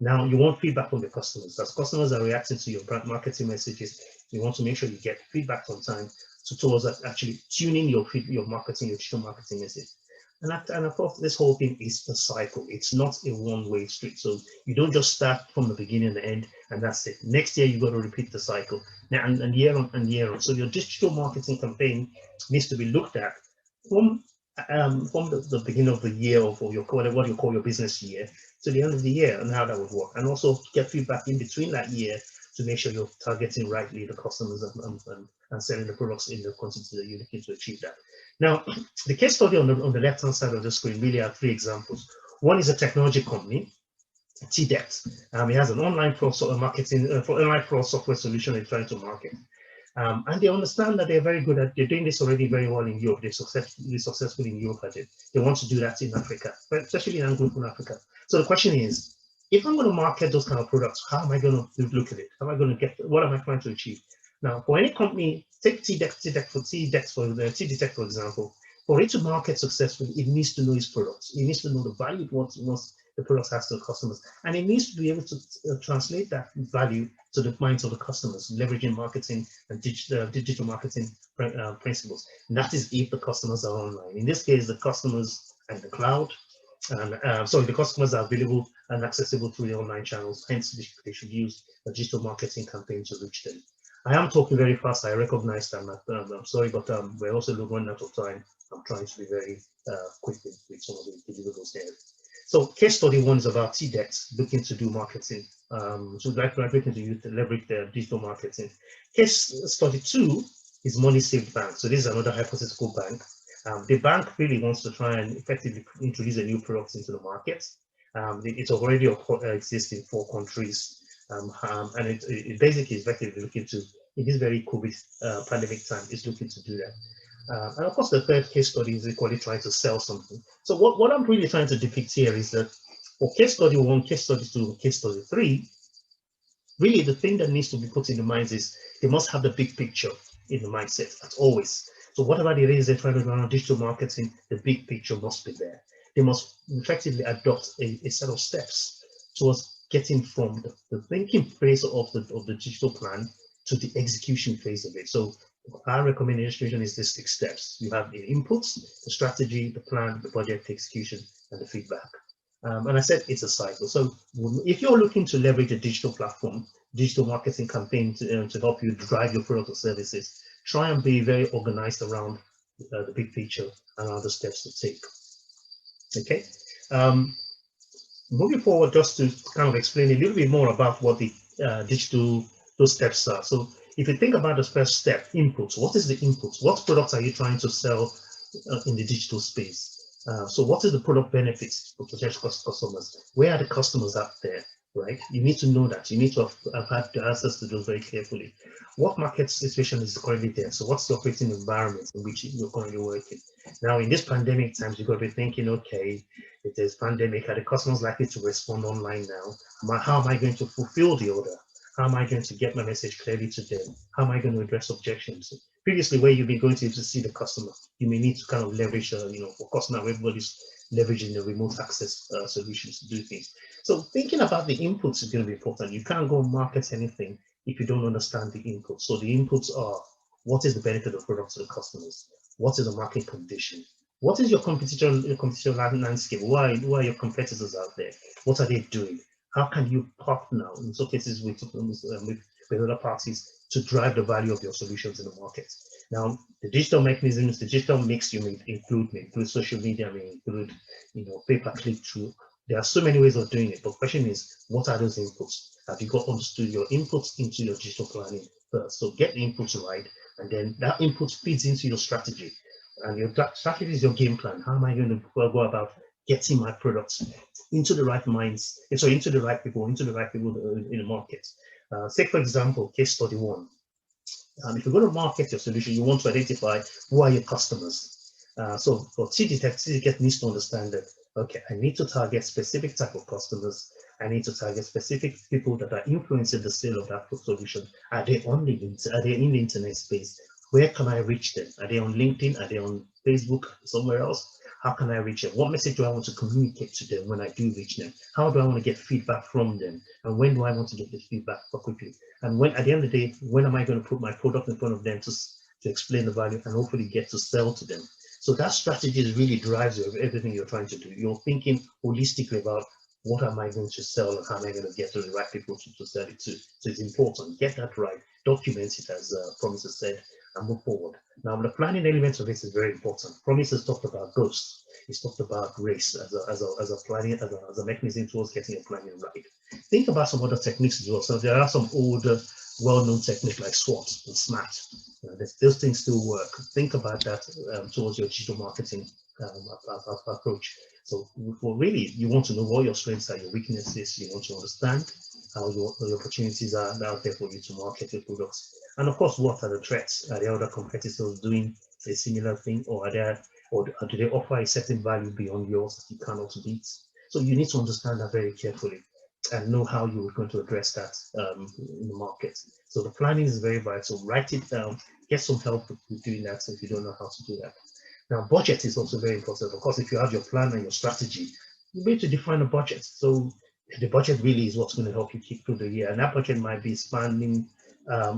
Now you want feedback from the customers. As customers are reacting to your brand marketing messages, you want to make sure you get feedback on time towards actually tuning your digital marketing message. And of course, this whole thing is a cycle. It's not a one-way street. So you don't just start from the beginning and the end, and that's it. Next year, you've got to repeat the cycle. Now, and year on and year on. So your digital marketing campaign needs to be looked at from the beginning of the year, or what you call your business year, to the end of the year and how that would work, and also get feedback in between that year to make sure you're targeting rightly the customers and selling the products in the quantity that you're looking to achieve that. Now, the case study on the left-hand side of the screen really have three examples. One is a technology company, Jide. It has an online fraud marketing for online fraud software solution they're trying to market. And they understand that they're very good at, they're doing this already very well in Europe. They're successful in Europe at it. They want to do that in Africa, but especially in Anglophone Africa. So the question is, if I'm going to market those kind of products, how am I going to look at it? How am I going to get, what am I trying to achieve? Now, for any company, take T-Detect for example, for it to market successfully, it needs to know its products. It needs to know the value it wants the products has to the customers. And it needs to be able to translate that value to the minds of the customers, leveraging marketing and digital marketing principles. And that is if the customers are online. In this case, the customers and the cloud, and the customers are available and accessible through the online channels. Hence, they should use a digital marketing campaign to reach them. I am talking very fast. I recognize that. I'm sorry, but we're also running out of time. I'm trying to be very quick with some of the deliverables there. So case study one is about T-Detect looking to do marketing. So looking to leverage their digital marketing. Case study two is Money Saved Bank. So this is another hypothetical bank. The bank really wants to try and effectively introduce a new product into the market. It already exists in 4 countries. And it basically is effectively looking to, in this very COVID pandemic time, is looking to do that. And of course, the third case study is equally trying to sell something. So what I'm really trying to depict here is that for case study 1, case study 2, case study 3, really the thing that needs to be put in the minds is they must have the big picture in the mindset, as always. So whatever it is they're trying to run on digital marketing, the big picture must be there. They must effectively adopt a set of steps towards getting from the thinking phase of the digital plan to the execution phase of it. So our recommendation is these 6 steps. You have the inputs, the strategy, the plan, the budget, the execution, and the feedback. And I said it's a cycle. So if you're looking to leverage a digital platform, digital marketing campaign to help you drive your product or services, try and be very organized around the big picture and around the steps to take. Okay. Moving forward, just to kind of explain a little bit more about what the those steps are. So if you think about the first step, inputs, what is the inputs? What products are you trying to sell in the digital space? So what is the product benefits for potential customers? Where are the customers out there, right? You need to know that. You need to have had the answers to those very carefully. What market situation is currently there? So what's the operating environment in which you're currently working? Now, in this pandemic times, you've got to be thinking, okay, if there's pandemic, are the customers likely to respond online now? How am I going to fulfill the order? How am I going to get my message clearly to them? How am I going to address objections? Previously, where you've been going to see the customer, you may need to kind of leverage, of course, now everybody's leveraging the remote access solutions to do things. So thinking about the inputs is going to be important. You can't go market anything if you don't understand the inputs. So the inputs are, what is the benefit of the product to the customers? What is the market condition? What is your competition landscape? Why are your competitors out there? What are they doing? How can you partner, in some cases, with other parties to drive the value of your solutions in the market? Now, the digital mechanisms, the digital mix you may include social media, may include, pay-per-click through. There are so many ways of doing it, but the question is, what are those inputs? Have you got understood your inputs into your digital planning first? So get the inputs right, and then that input feeds into your strategy. And your strategy is your game plan. How am I going to go about getting my products into the right minds, so into the right people in the market? Say, for example, case study 1. If you're going to market your solution, you want to identify who are your customers. So for T-Detect needs to understand that, okay, I need to target specific type of customers. I need to target specific people that are influencing the sale of that solution. Are they in the internet space? Where can I reach them? Are they on LinkedIn? Are they on Facebook? Somewhere else? How can I reach them? What message do I want to communicate to them when I do reach them? How do I want to get feedback from them? And when do I want to get this feedback quickly? And when, at the end of the day, when am I going to put my product in front of them to explain the value and hopefully get to sell to them? So that strategy really drives everything you're trying to do. You're thinking holistically about what am I going to sell and how am I going to get to the right people to sell it to. So it's important. Get that right. Document it, as Promise has said. and move forward. Now, the planning element of this is very important. Promise has talked about ghosts. He's talked about race as a planning, as a mechanism towards getting a planning right. Think about some other techniques as well. So there are some older, well-known techniques like SWOT and SMART. Those things still work. Think about that towards your digital marketing approach. So for really, you want to know what your strengths are, your weaknesses. You want to understand how your opportunities are out there for you to market your products. And of course, what are the threats? Are there other competitors doing a similar thing, or do they offer a certain value beyond yours that you cannot beat? So you need to understand that very carefully and know how you're going to address that in the market. So the planning is very vital. Write it down, get some help with doing that if you don't know how to do that. Now, budget is also very important. Of course, if you have your plan and your strategy, you need to define a budget. So the budget really is what's going to help you keep through the year. And that budget might be spanning,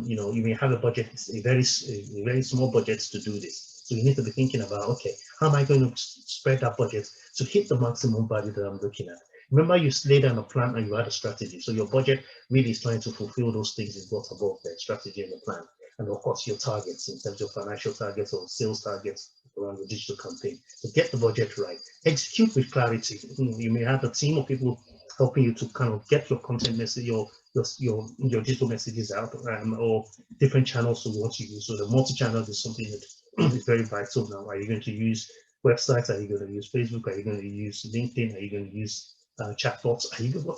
you may have a budget, a very small budget to do this. So you need to be thinking about, okay, how am I going to spread that budget to hit the maximum value that I'm looking at? Remember, you laid down a plan and you had a strategy. So your budget really is trying to fulfill those things is what's above the strategy and the plan. And of course, your targets in terms of financial targets or sales targets around your digital campaign. So get the budget right. Execute with clarity. You may have a team of people helping you to kind of get your content message, your digital messages out, or different channels you want to use. So the multi-channel is something that is very vital now. Are you going to use websites? Are you going to use Facebook? Are you going to use LinkedIn? Are you going to use chatbots?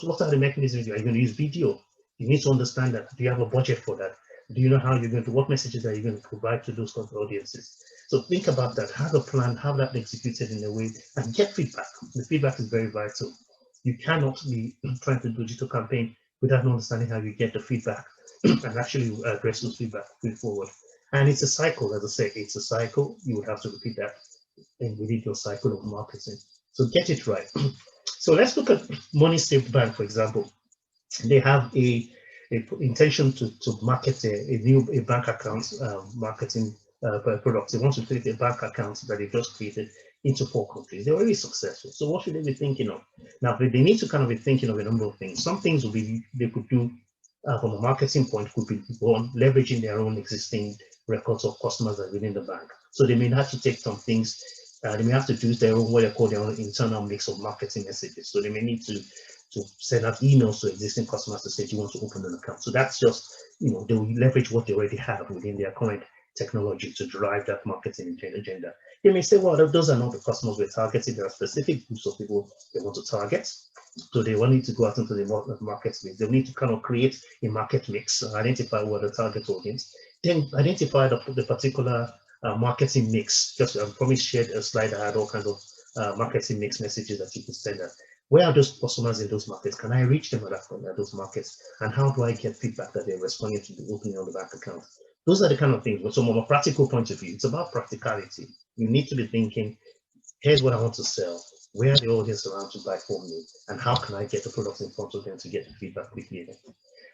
What are the mechanisms? Are you going to use video? You need to understand that. Do you have a budget for that? Do you know how you're going to, what messages are you going to provide to those audiences? So think about that, have a plan, have that executed in a way, and get feedback. The feedback is very vital. You cannot be trying to do a digital campaign without understanding how you get the feedback and actually address those feedback going forward. And it's a cycle, as I say, it's a cycle. You would have to repeat that within your cycle of marketing. So get it right. So let's look at Money Saved Bank, for example. They have a intention to market a bank account marketing product. They want to create a bank account that they just created into 4 countries. They're already successful. So what should they be thinking of? Now, they need to kind of be thinking of a number of things. Some things will be they could do from a marketing point could be one, leveraging their own existing records of customers that are within the bank. So they may have to take some things. They may have to do their own, what they call their own internal mix of marketing messages. So they may need to send out emails to existing customers to say, do you want to open an account? So that's just, they will leverage what they already have within their current technology to drive that marketing agenda. They may say, well, those are not the customers we're targeting. There are specific groups of people they want to target. So they will need to go out into the market space. They'll need to kind of create a market mix, identify what the target audience, then identify the particular marketing mix. Just I promised shared a slide that had all kinds of marketing mix messages that you could send out. Where are those customers in those markets? Can I reach them at those markets? And how do I get feedback that they're responding to the opening of the bank account? Those are the kind of things. But from a practical point of view, it's about practicality. You need to be thinking, here's what I want to sell. Where are the audience around to buy from me? And how can I get the products in front of them to get the feedback quickly?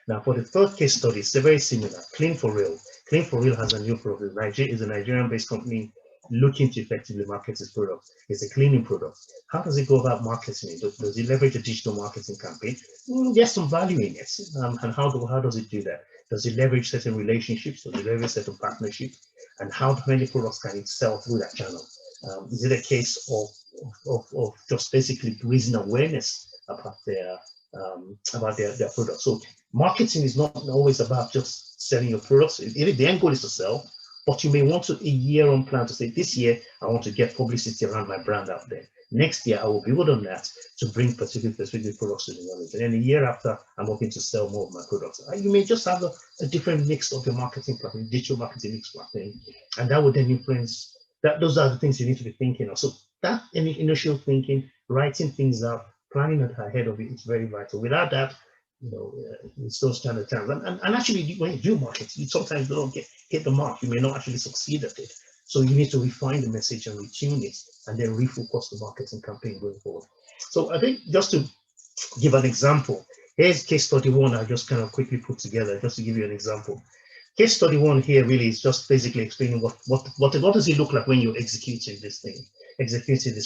Now, for the third case study, it's very similar. Clean for Real. Clean for Real has a new product. Nigeria is a Nigerian-based company looking to effectively market its product. It's a cleaning product. How does it go about marketing it? Does it leverage a digital marketing campaign? There's some value in it. And how does it do that? Does it leverage certain relationships? Does it leverage certain partnerships? And how many products can it sell through that channel? Is it a case of just basically raising awareness about their product? So marketing is not always about just selling your products. The end goal is to sell, but you may want to a year-on plan to say, this year, I want to get publicity around my brand out there. Next year, I will build on that to bring specific products to the knowledge. And then a year after, I'm hoping to sell more of my products. You may just have a different mix of your marketing plan, digital marketing mix plan, and that would then influence that. Those are the things you need to be thinking of. So that initial thinking, writing things out, planning ahead of it is very vital. Without that, it's those kind of times. And actually, when you do market, you sometimes don't hit the mark. You may not actually succeed at it. So you need to refine the message and retune it, and then refocus the marketing campaign going forward. So I think just to give an example, here's case study 1 I just kind of quickly put together, just to give you an example. Case study 1 here really is just basically explaining what does it look like when you're executing this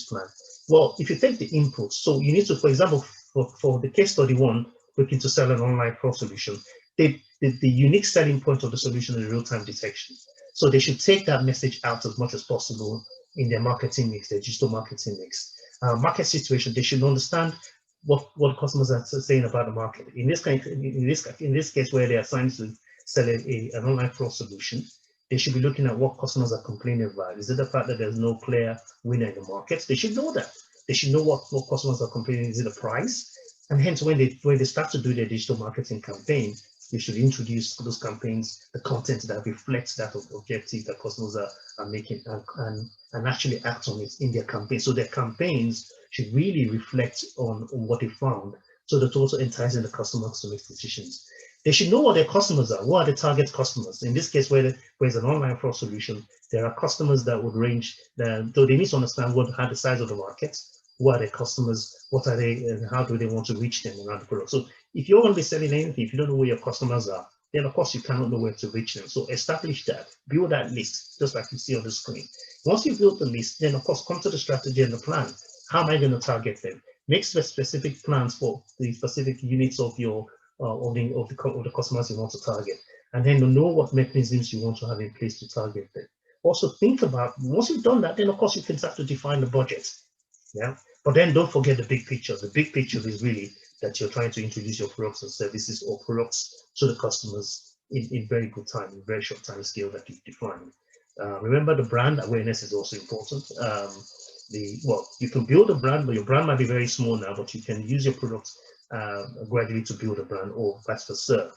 plan. Well, if you take the inputs, so you need to, for example, for the case study 1, looking to sell an online fraud solution, the unique selling point of the solution is real-time detection. So they should take that message out as much as possible in their marketing mix, their digital marketing mix. Market situation, they should understand what customers are saying about the market. In this case, where they are trying to sell an online fraud solution, they should be looking at what customers are complaining about. Is it the fact that there's no clear winner in the market? They should know that. They should know what customers are complaining. Is it the price? And hence, when they start to do their digital marketing campaign, they should introduce those campaigns, the content that reflects that objective that customers are making, and actually act on it in their campaign. So their campaigns should really reflect on what they found, so that also enticing the customers to make decisions. They should know what their customers are. What are the target customers? In this case, where there's an online fraud solution, there are customers that would range. So they need to understand how the size of the market. Who are their customers? What are they, and how do they want to reach them around the product? So if you're going to be selling anything, if you don't know where your customers are, then of course you cannot know where to reach them. So establish that, build that list, just like you see on the screen. Once you build the list, then of course come to the strategy and the plan. How am I going to target them? Make specific plans for the specific units of your of the customers you want to target, and then to know what mechanisms you want to have in place to target them. Also think about, once you've done that, then of course you can start to define the budget. Yeah, but then don't forget the big picture. The big picture is really that you're trying to introduce your products and services or products to the customers in very good time, in very short time scale that you've defined. Remember, the brand awareness is also important. You can build a brand, but your brand might be very small now, but you can use your products gradually to build a brand, or vice versa.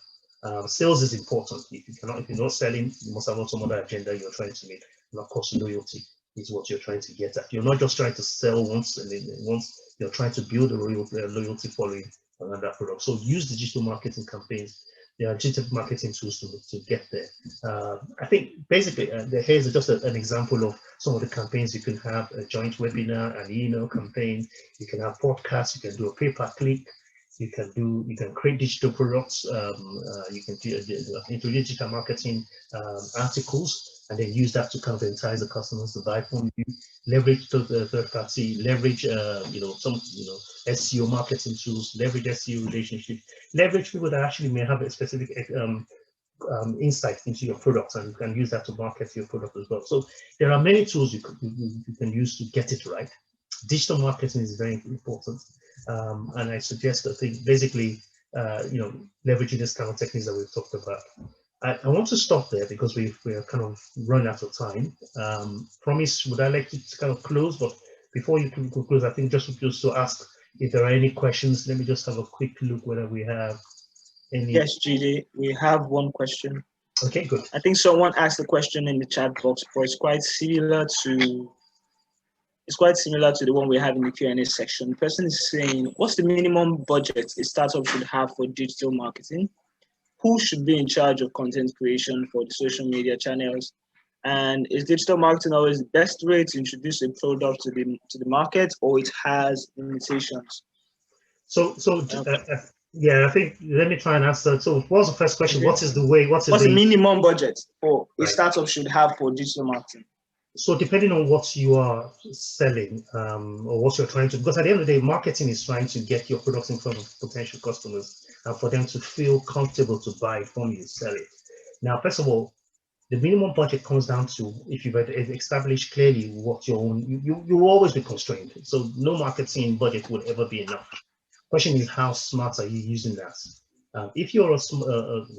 Sales is important. If you're not selling, you must have some other agenda you're trying to meet, and of course, loyalty is what you're trying to get at. You're not just trying to sell once, and then once you're trying to build a loyalty following around that product. So use digital marketing campaigns. There are digital marketing tools to get there. I think basically, here's just an example of some of the campaigns. You can have a joint webinar, an email campaign. You can have podcasts. You can do a pay-per-click. You can create digital products. You can introduce digital marketing articles, and then use that to kind of entice the customers to buy from you. Leverage the third party. Leverage some SEO marketing tools. Leverage SEO relationships. Leverage people that actually may have a specific insight into your product, and you can use that to market your product as well. So there are many tools you can use to get it right. Digital marketing is very important. And I suggest, I think, basically, leveraging this kind of techniques that we've talked about. I want to stop there because we are kind of run out of time. Promise, would I like to kind of close? But before you can close, I think just to ask if there are any questions. Let me just have a quick look whether we have any. Yes, Jide, we have one question. Okay, good. I think someone asked the question in the chat box, but it's quite similar to the one we have in the Q&A section. The person is saying, what's the minimum budget a startup should have for digital marketing? Who should be in charge of content creation for the social media channels? And is digital marketing always the best way to introduce a product to the market, or it has limitations? Yeah, I think, let me try and answer. So what was the first question? Okay. What's the minimum budget for a startup should have for digital marketing? So depending on what you are selling or what you're trying to, because at the end of the day, marketing is trying to get your products in front of potential customers and for them to feel comfortable to buy from you, sell it. Now, first of all, the minimum budget comes down to, if you've established clearly what your own, you will always be constrained. So no marketing budget will ever be enough. Question is, how smart are you using that? If you're a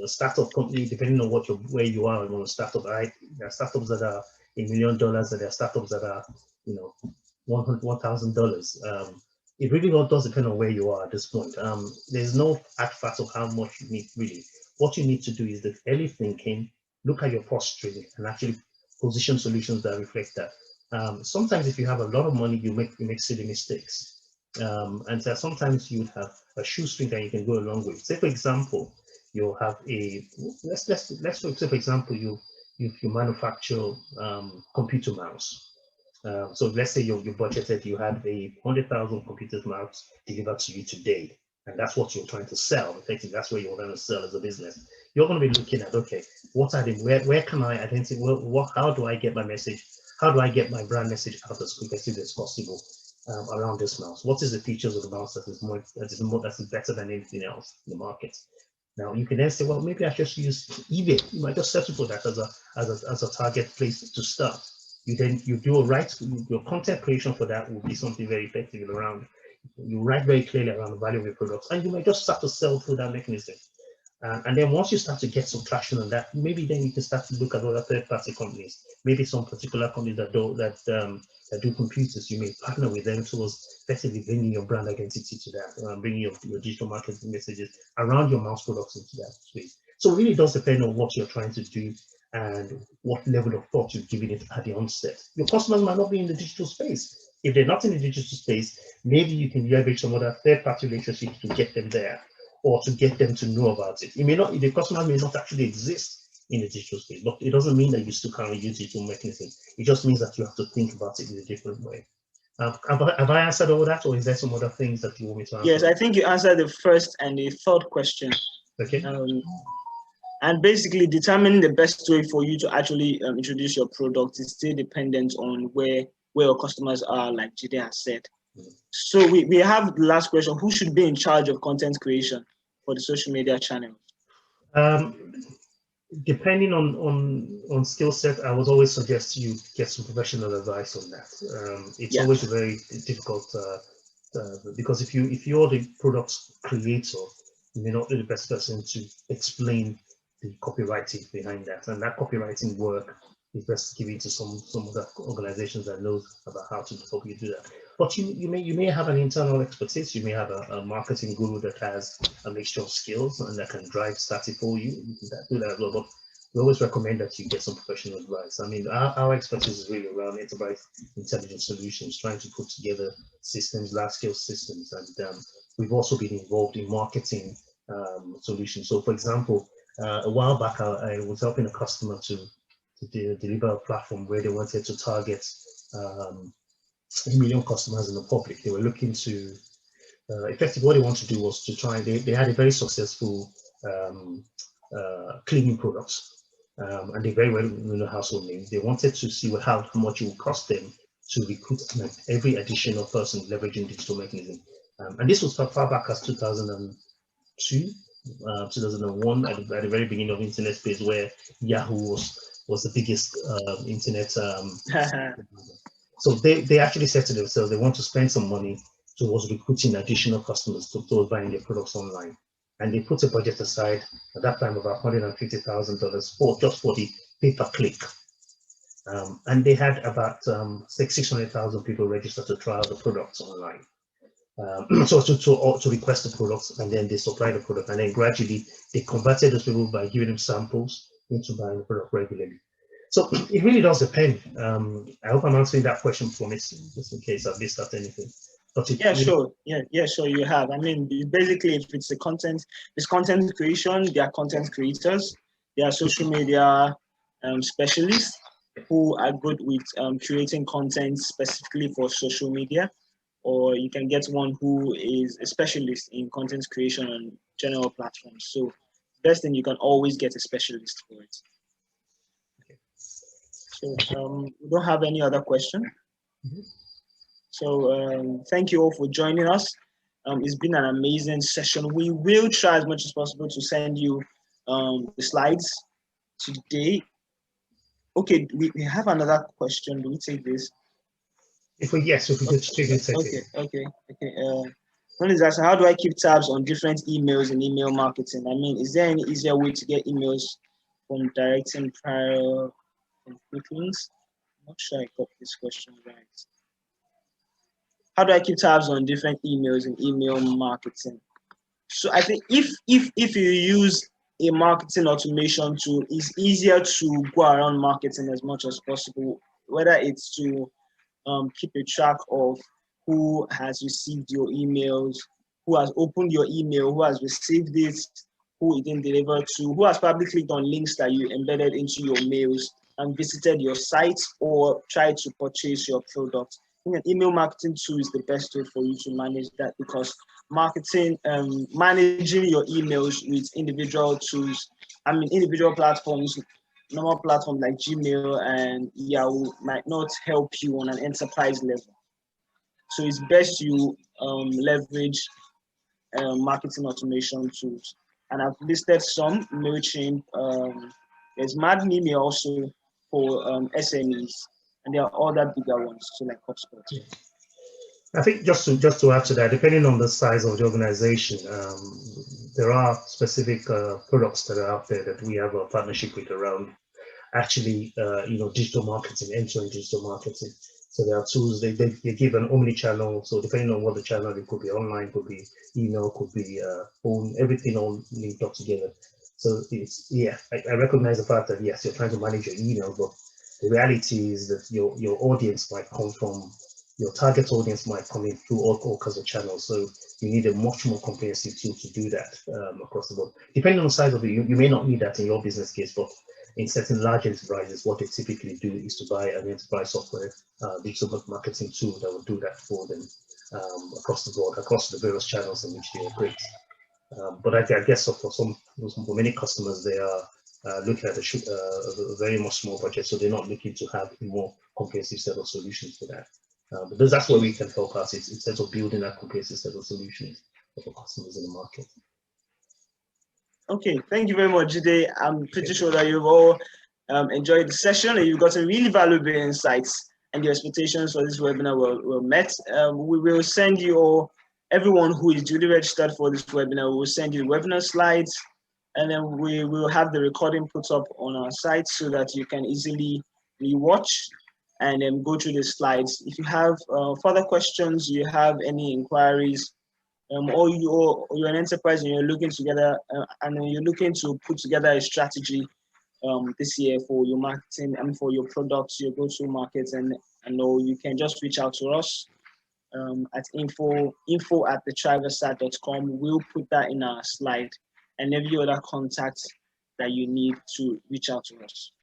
startup company, depending on where you are on a startup, right? There are startups that are $1 million, and there are startups that are, $1,000. It really all does depend on where you are at this point. There's no fact of how much you need really. What you need to do is the early thinking, look at your posture, and actually position solutions that reflect that. Sometimes if you have a lot of money, you make silly mistakes. And so sometimes you would have a shoestring that you can go along with. Say for example, you have let's say for example you manufacture computer mouse. So let's say you budgeted, you had 100,000 computer mouse delivered to you today, and that's what you're trying to sell. Effectively, that's where you're going to sell as a business. You're going to be looking at, okay, what are where can I identify? How do I get my message? How do I get my brand message out as quickly as possible around this mouse? What is the features of the mouse that is better than anything else in the market? Now you can then say, well, maybe I just use eBay. You might just settle for that as a target place to start. You do a right, your content creation for that will be something very effective around. You write very clearly around the value of your products, and you might just start to sell through that mechanism. And then once you start to get some traction on that, maybe then you can start to look at other third-party companies. Maybe some particular companies that do computers. You may partner with them towards effectively bringing your brand identity to that, bringing your digital marketing messages around your mouse products into that space. So it really does depend on what you're trying to do and what level of thought you've given it at the onset. Your customers might not be in the digital space. If they're not in the digital space, maybe you can leverage some other third-party relationships to get them there, or to get them to know about it. It may not, the customer may not actually exist in the digital space, but it doesn't mean that you still can't use digital mechanism. It just means that you have to think about it in a different way. Have I answered all that, or is there some other things that you want me to answer? Yes, I think you answered the first and the third question. Okay. And basically determining the best way for you to actually introduce your product is still dependent on where your customers are, like Jide has said. So we have the last question: who should be in charge of content creation for the social media channel? Depending on skill set, I would always suggest you get some professional advice on that. It's always a very difficult because if you're the product creator, you may not be the best person to explain the copywriting behind that, and that copywriting work is best given to some other organizations that knows about how to help you do that. But you may have an internal expertise. You may have a marketing guru that has a mixture of skills and that can drive starting for you. You can do that as well. But we always recommend that you get some professional advice. I mean, our expertise is really around enterprise intelligence solutions, trying to put together systems, large-scale systems, and we've also been involved in marketing solutions. So, for example, a while back, I was helping a customer to deliver a platform where they wanted to target 1 million customers in the public. They were looking to effectively what they wanted to do was to try. They had a very successful cleaning products, and they very well know household names. They wanted to see how much it would cost them to recruit every additional person leveraging digital mechanism. And this was far back as 2002. 2001 at the very beginning of internet space, where Yahoo was the biggest internet. So they actually said to themselves they want to spend some money towards recruiting additional customers towards buying their products online, and they put a budget aside at that time about $150,000 just for the pay-per-click, and they had about 600,000 people registered to trial the products online. So to request the products, and then they supply the product, and then gradually they converted those people by giving them samples into buying the product regularly. So it really does depend. I hope I'm answering that question for me, just in case I've missed out anything. But sure. Yeah, sure. You have. I mean, basically, if it's content creation, they are content creators. They are social media specialists who are good with creating content specifically for social media. Or you can get one who is a specialist in content creation on general platforms. So best thing, you can always get a specialist for it. Okay. So we don't have any other question. So thank you all for joining us. It's been an amazing session. We will try as much as possible to send you the slides today. Okay, we have another question. Do we take this? If we just take it. Okay. One is asking, how do I keep tabs on different emails in email marketing? I mean, is there any easier way to get emails from directing prior quick links? I'm not sure I got this question right. How do I keep tabs on different emails in email marketing? So I think if you use a marketing automation tool, it's easier to go around marketing as much as possible, whether it's to keep a track of who has received your emails, who has opened your email, who has received it, who it didn't deliver to, who has probably clicked on links that you embedded into your mails and visited your site or tried to purchase your product. I think an email marketing tool is the best way for you to manage that, because managing your emails with individual tools, individual platforms, normal platforms like Gmail and Yahoo might not help you on an enterprise level. So it's best you leverage marketing automation tools. and I've listed some: MailChimp, there's MadMeme also for SMEs, and there are other bigger ones, so like HubSpot. I think just to add to that, depending on the size of the organization, there are specific products that are out there that we have a partnership with around actually, digital marketing, end-to-end digital marketing. So there are tools, they give an omni-channel, so depending on what the channel, it could be online, could be email, could be phone, everything all linked up together. So it's, yeah, I recognize the fact that yes, you're trying to manage your email, but the reality is that your audience might come from, your target audience might come in through all kinds of channels. So you need a much more comprehensive tool to do that across the board. Depending on the size of it, you may not need that in your business case, but in certain large enterprises, what they typically do is to buy an enterprise software digital marketing tool that will do that for them across the board, across the various channels in which they operate. But I guess for many customers, they are looking at a very much small budget, so they're not looking to have a more comprehensive set of solutions for that. But that's where we can help us. It's in terms of building that comprehensive set of solutions for customers in the market. Okay, thank you very much, Jide. I'm pretty sure that you've all enjoyed the session and you've gotten really valuable insights, and your expectations for this webinar were met. We will send you all, everyone who is duly registered for this webinar, we will send you the webinar slides, and then we will have the recording put up on our site so that you can easily rewatch and then go through the slides. If you have further questions, you have any inquiries, or you're an enterprise and you're looking together and you're looking to put together a strategy this year for your marketing and for your products, your go-to markets, and know, you can just reach out to us at info@TriVersa.com. We'll put that in our slide, and every other contact that you need to reach out to us.